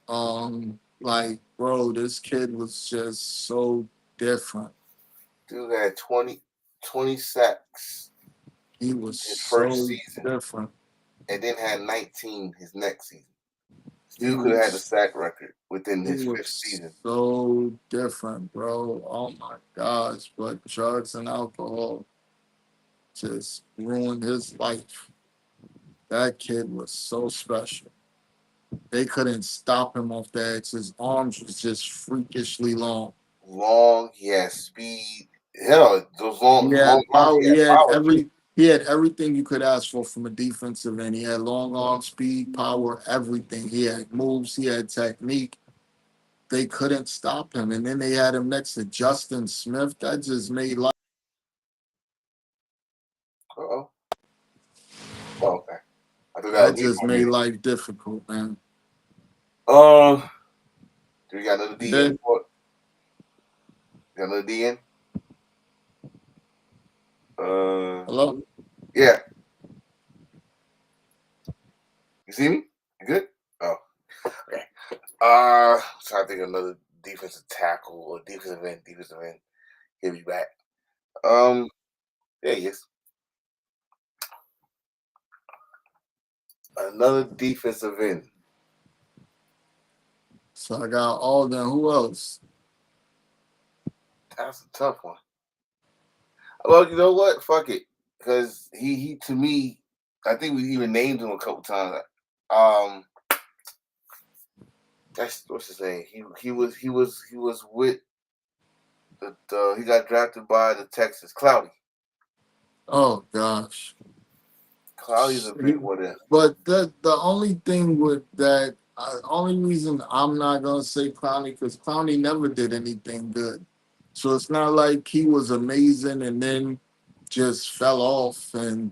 Like, bro, this kid was just so different. Dude had 20 sacks. He was his so first season, different. And then had 19 his next season. Still could have had the sack record within his 5th season. So different, bro. Oh my gosh. But drugs and alcohol just ruined his life. That kid was so special. They couldn't stop him off the edge. His arms was just freakishly long. He had speed. Hell, those long arms. He had everything you could ask for from a defensive end. He had long arms, speed, power, everything. He had moves. He had technique. They couldn't stop him. And then they had him next to Justin Smith. That just made life. Oh, okay. That just made life difficult, man. Do we got another D in? Got another D in? Hello? Yeah. You see me? You good? Oh. Okay. Trying to think of another defensive tackle or defensive end. He'll be back. There he is. Another defensive end. So I got Alden. Who else? That's a tough one. Well, you know what? Fuck it. Because he to me, I think we even named him a couple times. That's what's his name. He was with the he got drafted by the Texas Cloudy. Oh gosh. Cloudy's a big one. But the only thing with that, only reason I'm not gonna say Clowney because Clowney never did anything good. So it's not like he was amazing and then just fell off and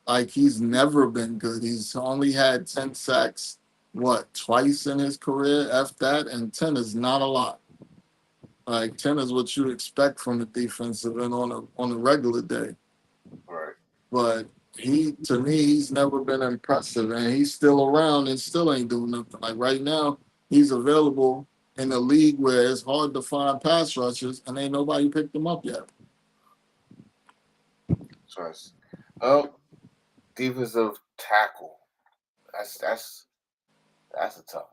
like he's never been good. He's only had 10 sacks, what, twice in his career, F that, and 10 is not a lot. Like 10 is what you expect from the defensive end on a regular day. Right. But to me, he's never been impressive, and he's still around and still ain't doing nothing. Like right now, he's available in a league where it's hard to find pass rushers, and ain't nobody picked him up yet. Choice. Oh, defensive tackle. That's a tough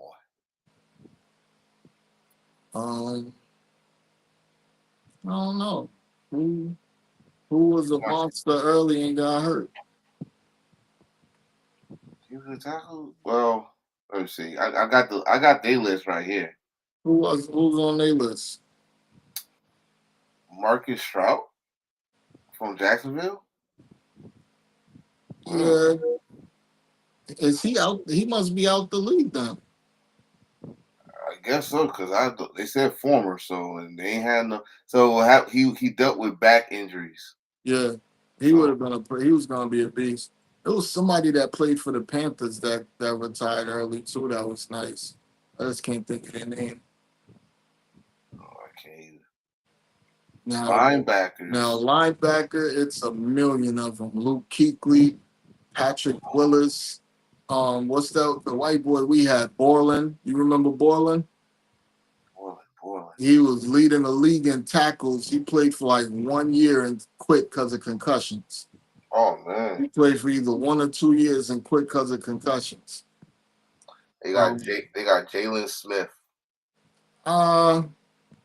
one. I don't know who was a monster early and got hurt. Defensive tackle. Well, let me see. I got their list right here. Who's on their list? Marcus Stroud from Jacksonville. Yeah, is he out? He must be out the league then. I guess so because they said former, so and they ain't had no. So he dealt with back injuries. Yeah, he would have been he was gonna be a beast. It was somebody that played for the Panthers that retired early too. That was nice. I just can't think of their name. Oh, I can't either. Now Linebackers. linebacker, it's a million of them. Luke Kuechly, Patrick Willis. What's that? The white boy we had, Borland. You remember Borland? Portland. He was leading the league in tackles. He played for like 1 year and quit because of concussions. Oh man. He played for either 1 or 2 years and quit because of concussions. They got Jalen Smith.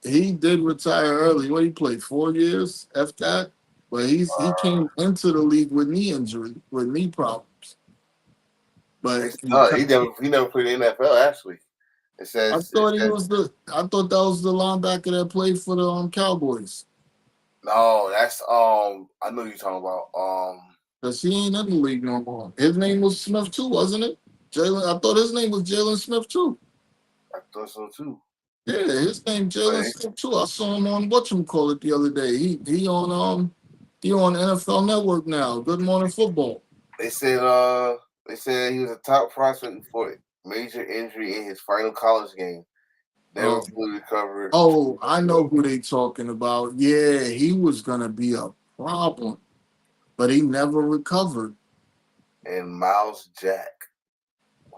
He did retire early. What he played 4 years? F that. But he came into the league with knee injury, with knee problems. But He never played in the NFL actually. It says I thought that was the linebacker that played for the Cowboys. no. That's I know you're talking about Cause he ain't in the league no more. His name was Smith too, wasn't it? Jalen. I thought his name was Jalen Smith too. I thought so too. Yeah, his name Jalen Smith too. I saw him on whatchamacallit the other day. He on NFL Network now. Good Morning Football. They said he was a top prospect for major injury in his final college game. Never fully recovered. Oh, I know who they talking about. Yeah, he was gonna be a problem, but he never recovered. And Miles Jack.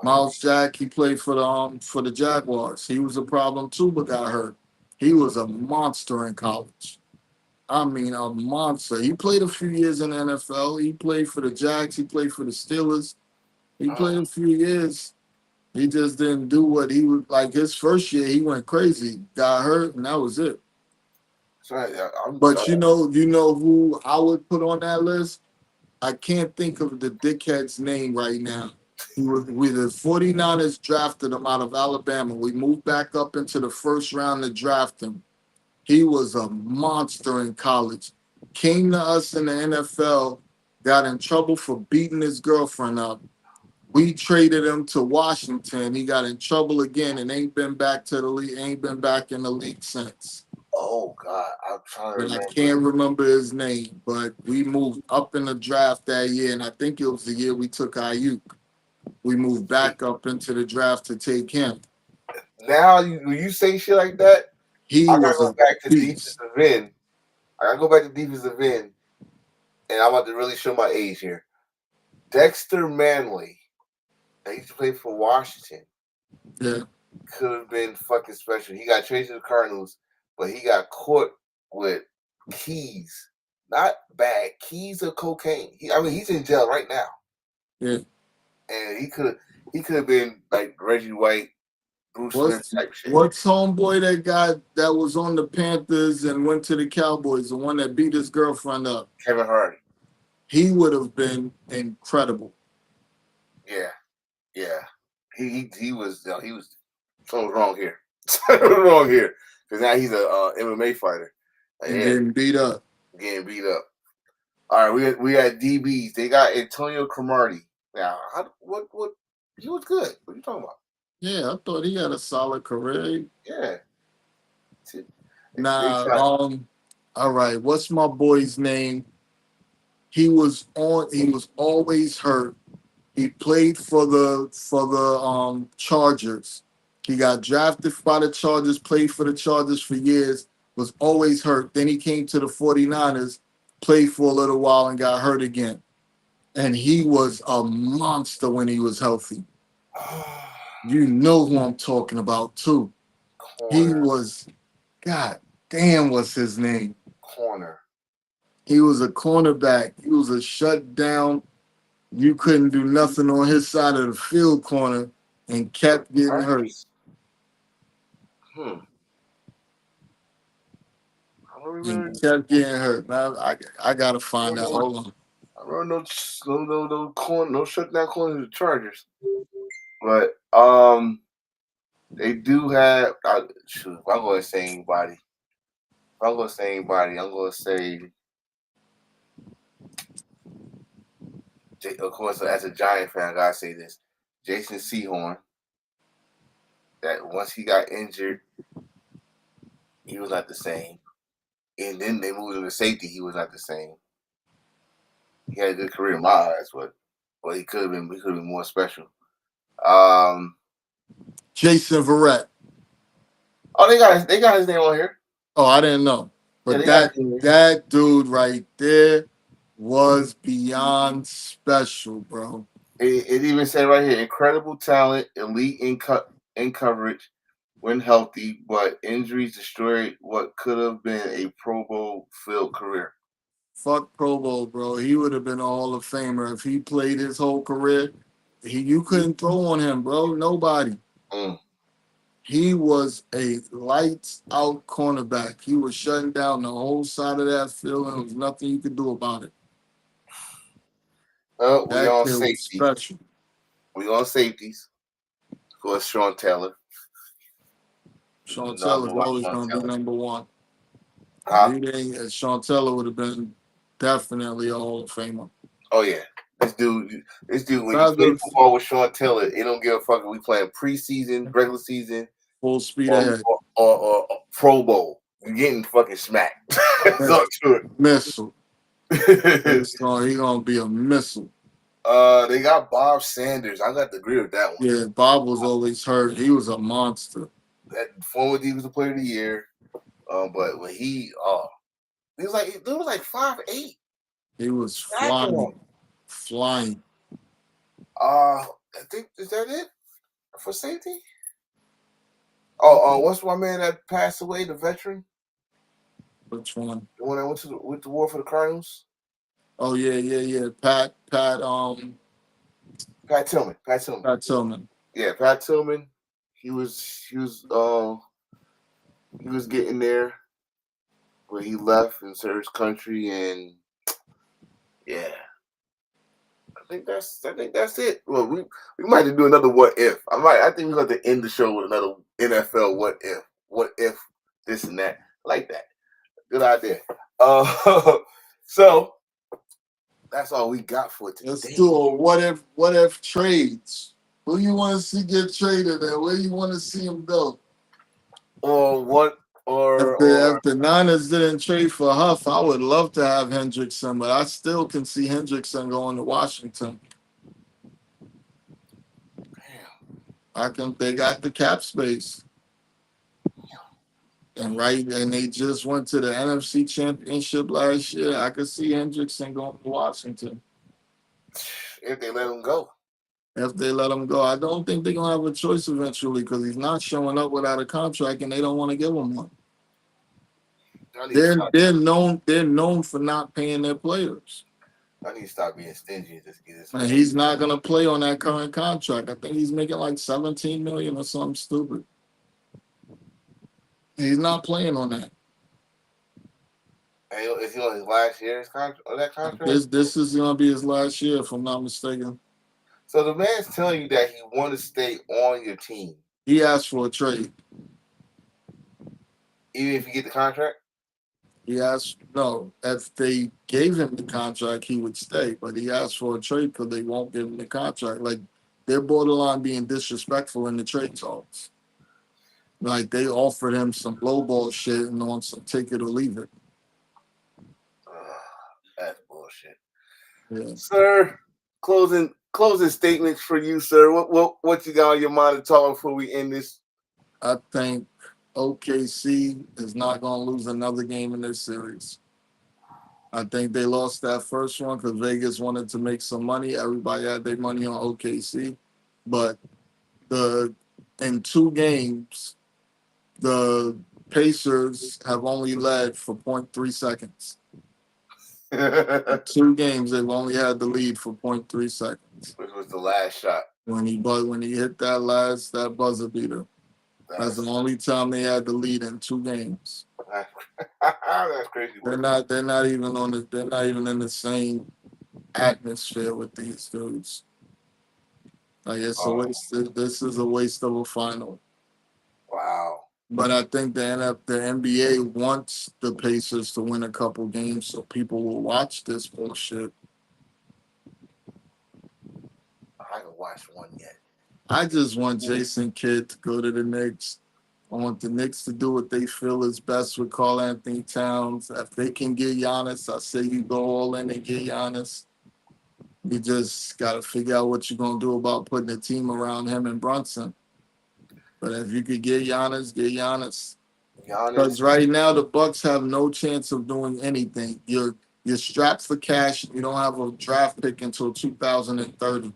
Miles Jack, he played for the Jaguars. He was a problem too, but got hurt. He was a monster in college. I mean, a monster. He played a few years in the NFL. He played for the Jags. He played for the Steelers. He played a few years. He just didn't do what he would like. His first year, he went crazy, got hurt, and that was it. Right. But you know who I would put on that list? I can't think of the dickhead's name right now. The 49ers drafted him out of Alabama. We moved back up into the first round to draft him. He was a monster in college. Came to us in the NFL, got in trouble for beating his girlfriend up. We traded him to Washington. He got in trouble again and ain't been back to the league. Ain't been back in the league since. Oh God, I'm trying to remember. I can't remember his name, but we moved up in the draft that year, and I think it was the year we took Ayuk. We moved back up into the draft to take him. Now, when you say shit like that, I gotta go back to defensive end. And I'm about to really show my age here. Dexter Manley, that used to play for Washington. Yeah. Could have been fucking special. He got traded to the Cardinals, but he got caught with keys. Not bad. Keys of cocaine. He's in jail right now. Yeah. And he could have been like Reggie White, Bruce Smith type shit. What's homeboy that was on the Panthers and went to the Cowboys, the one that beat his girlfriend up? Kevin Hardy. He would have been incredible. Yeah. He was Something's wrong here. Something's wrong here. Because now he's a MMA fighter. Like, And yeah, getting beat up. getting beat up. All right, we had DBs. They got Antonio Cromartie. Now, what? He was good. What are you talking about? Yeah, I thought he had a solid career. Yeah. Nah, all right. What's my boy's name? He was always hurt. He played for the Chargers. He got drafted by the Chargers, played for the Chargers for years, was always hurt. Then he came to the 49ers, played for a little while and got hurt again. And he was a monster when he was healthy. You know who I'm talking about too. He was, God damn, what's his name? Corner. He was a cornerback. He was a shutdown. You couldn't do nothing on his side of the field corner and kept getting hurt. And kept getting hurt. Now I gotta find out. Hold on. I remember no shutdown corners in the Chargers. But they do have shoot, if I'm gonna say anybody. I'm gonna say of course, as a Giant fan, I gotta say this. Jason Sehorn. That once he got injured, he was not the same. And then they moved him to safety, he was not the same. He had a good career in my eyes, but he could have been more special. Jason Verrett. Oh, they got his name on here. Oh, I didn't know. But that dude right there was beyond special, bro. It even said right here, incredible talent, elite in coverage when healthy, but injuries destroyed what could have been a Pro Bowl filled career. Fuck Pro Bowl, bro. He would have been a Hall of Famer if he played his whole career. You couldn't throw on him, bro. Nobody. He was a lights out cornerback. He was shutting down the whole side of that field, and there was nothing you could do about it. Well, we that on kid safety. Was special. We on safeties. Of course, Sean Taylor. Sean Taylor's always going to be number one. Sean Taylor would have been definitely a Hall of Famer. Oh yeah, this dude. When you play football with Sean Taylor, it don't give a fuck if we playing preseason, regular season, full speed ahead, or Pro Bowl. You're getting fucking smacked. Missile. He's gonna be a missile. They got Bob Sanders. I got to agree with that one. Yeah, Bob was always hurt. He was a monster. That former defensive player of the year. But when he was like 5'8". He was flying. I think is that it for safety? Oh, what's my man that passed away? The veteran. Which one? The one that went to war for the Cardinals. Oh yeah. Pat Tillman. Pat Tillman. Yeah, Pat Tillman. He was getting there when he left and served his country, and yeah. I think that's it. Well, we might have to do another what if. I think we're going to end the show with another NFL what if. What if this and that. I like that. Good idea. So that's all we got for today. Let's do a what if trades. Who you want to see get traded and where you want to see him go? If the Niners didn't trade for Huff, I would love to have Hendrickson, but I still can see Hendrickson going to Washington. Damn. I think they got the cap space. And they just went to the NFC Championship last year. I could see Hendrickson going to Washington. If they let him go. I don't think they're gonna have a choice eventually because he's not showing up without a contract, and they don't want to give him one. They're known for not paying their players. I need to stop being stingy and just get this. And he's not gonna play on that current contract. I think he's making like $17 million or something stupid. He's not playing on that. Is he on his last year's contract? That contract? This is gonna be his last year, if I'm not mistaken. So the man's telling you that he want to stay on your team. He asked for a trade. Even if you get the contract? He asked, no, if they gave him the contract, he would stay. But he asked for a trade because they won't give him the contract. Like, they're borderline being disrespectful in the trade talks. Like, they offered him some lowball shit and on some take it or leave it. That's bullshit. Yeah. Sir, closing statements for you, sir. What you got on your mind to talk before we end this? I think OKC is not going to lose another game in this series. I think they lost that first one because Vegas wanted to make some money. Everybody had their money on OKC. But in 2 games, the Pacers have only led for 0.3 seconds. 2 games, they've only had the lead for 0.3 seconds. Which was the last shot. When he hit that buzzer beater. That's the only time they had the lead in 2 games. That's crazy. They're not even in the same atmosphere with these dudes. Like it's a waste. This is a waste of a final. Wow. But I think the NBA wants the Pacers to win a couple games so people will watch this bullshit. I haven't watched one yet. I just want Jason Kidd to go to the Knicks. I want the Knicks to do what they feel is best with Karl Anthony Towns. If they can get Giannis, I say you go all in and get Giannis. You just got to figure out what you're going to do about putting a team around him and Brunson. But if you could get Giannis, get Giannis. Because right now the Bucks have no chance of doing anything. You're strapped for cash. You don't have a draft pick until 2030.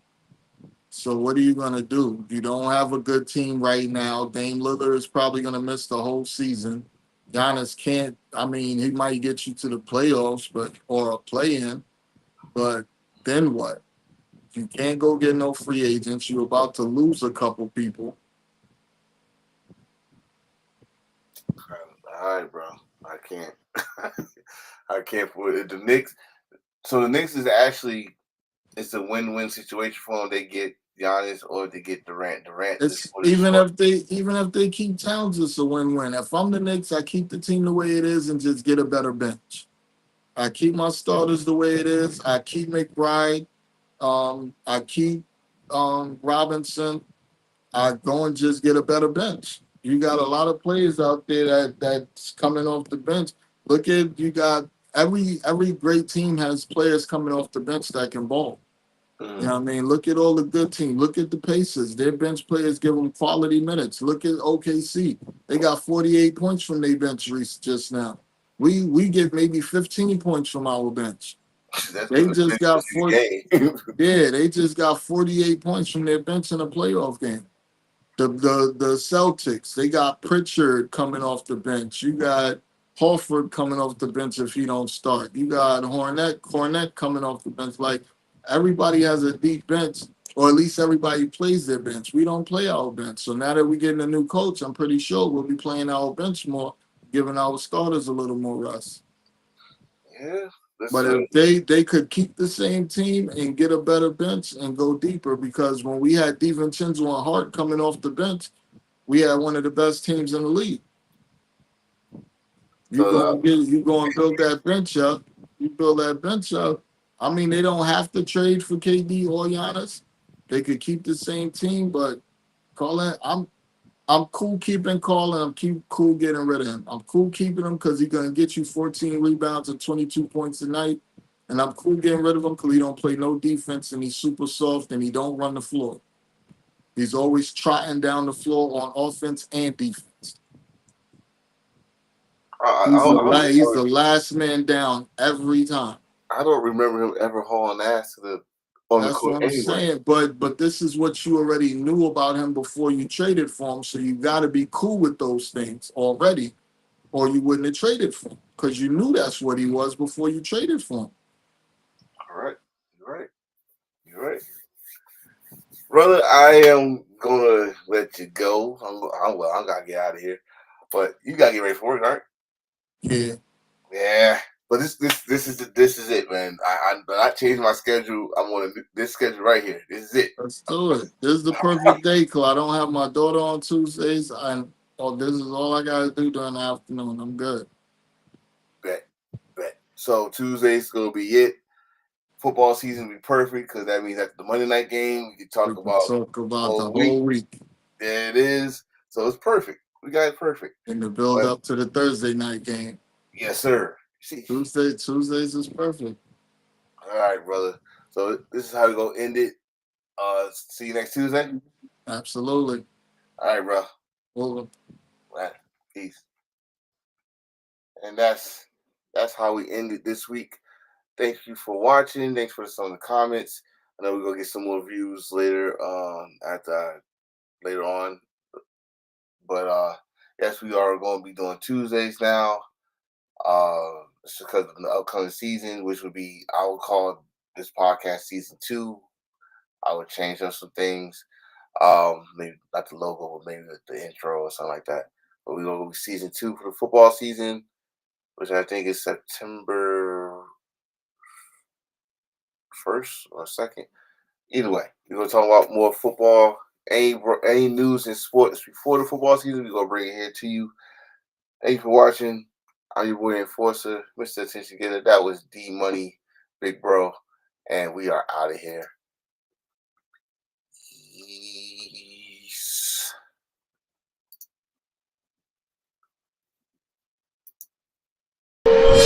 So what are you going to do? You don't have a good team right now. Dame Lillard is probably going to miss the whole season. Giannis can't. I mean, he might get you to the playoffs, or a play-in. But then what? You can't go get no free agents. You're about to lose a couple people. All right, bro. I can't. I can't put it. The Knicks. So the Knicks is actually it's a win-win situation for them. They get Giannis or they get Durant. It's even if they keep Towns, it's a win-win. If I'm the Knicks, I keep the team the way it is and just get a better bench. I keep my starters the way it is. I keep McBride. I keep Robinson. I go and just get a better bench. You got a lot of players out there that's coming off the bench. You got every great team has players coming off the bench that can ball. You know what I mean? Look at all the good teams. Look at the Pacers. Their bench players give them quality minutes. Look at OKC. They got 48 points from their bench just now. We get maybe 15 points from our bench. They just got 40. Yeah, they just got 48 points from their bench in a playoff game. The Celtics, they got Pritchard coming off the bench. You got Horford coming off the bench if he don't start. You got Cornette coming off the bench. Like, everybody has a deep bench, or at least everybody plays their bench. We don't play our bench. So now that we're getting a new coach, I'm pretty sure we'll be playing our bench more, giving our starters a little more rest. Yeah. But if they could keep the same team and get a better bench and go deeper, because when we had DiVincenzo and Hart coming off the bench, we had one of the best teams in the league. You go and build that bench up. You build that bench up. I mean, they don't have to trade for KD or Giannis. They could keep the same team, but I'm cool keeping Karl, and I'm cool getting rid of him. I'm cool keeping him because he's going to get you 14 rebounds and 22 points a night. And I'm cool getting rid of him because he don't play no defense and he's super soft and he don't run the floor. He's always trotting down the floor on offense and defense. He's the last man down every time. I don't remember him ever hauling ass on the court. That's what I'm saying. But this is what you already knew about him before you traded for him. So you got to be cool with those things already, or you wouldn't have traded for him because you knew that's what he was before you traded for him. All right. You're right. Brother, I am going to let you go. I'm going to get out of here. But you got to get ready for work, right? Yeah. Yeah. But this is it, man. I changed my schedule. I'm on this schedule right here. This is it. Let's do it. This is the perfect day, cause I don't have my daughter on Tuesdays, and this is all I gotta do during the afternoon. I'm good. Bet. So Tuesday's gonna be it. Football season will be perfect because that means that the Monday night game we can We talk can about talk about the week. whole week There it is. So it's perfect. We got it perfect. and the build But- up to the Thursday night game. Yes, sir. See. Tuesdays is perfect. All right, brother. So this is how we're gonna end it. See you next Tuesday. Absolutely. All right, bro. Well, All right. Peace. And that's how we ended this week. Thank you for watching. Thanks for some of the comments. I know we're gonna get some more views later later on. But yes, we are going to be doing Tuesdays now. It's because of the upcoming season, which would be, I would call this podcast season 2. I would change up some things. Maybe not the logo, but maybe the intro or something like that. But we're going to be season 2 for the football season, which I think is September 1st or 2nd. Either way, we're going to talk about more football. Any news in sports before the football season, we're going to bring it here to you. Thank you for watching. I'm your boy Enforcer, Mr. Attention Getter. That was D Money, Big Bro, and we are out of here. Peace.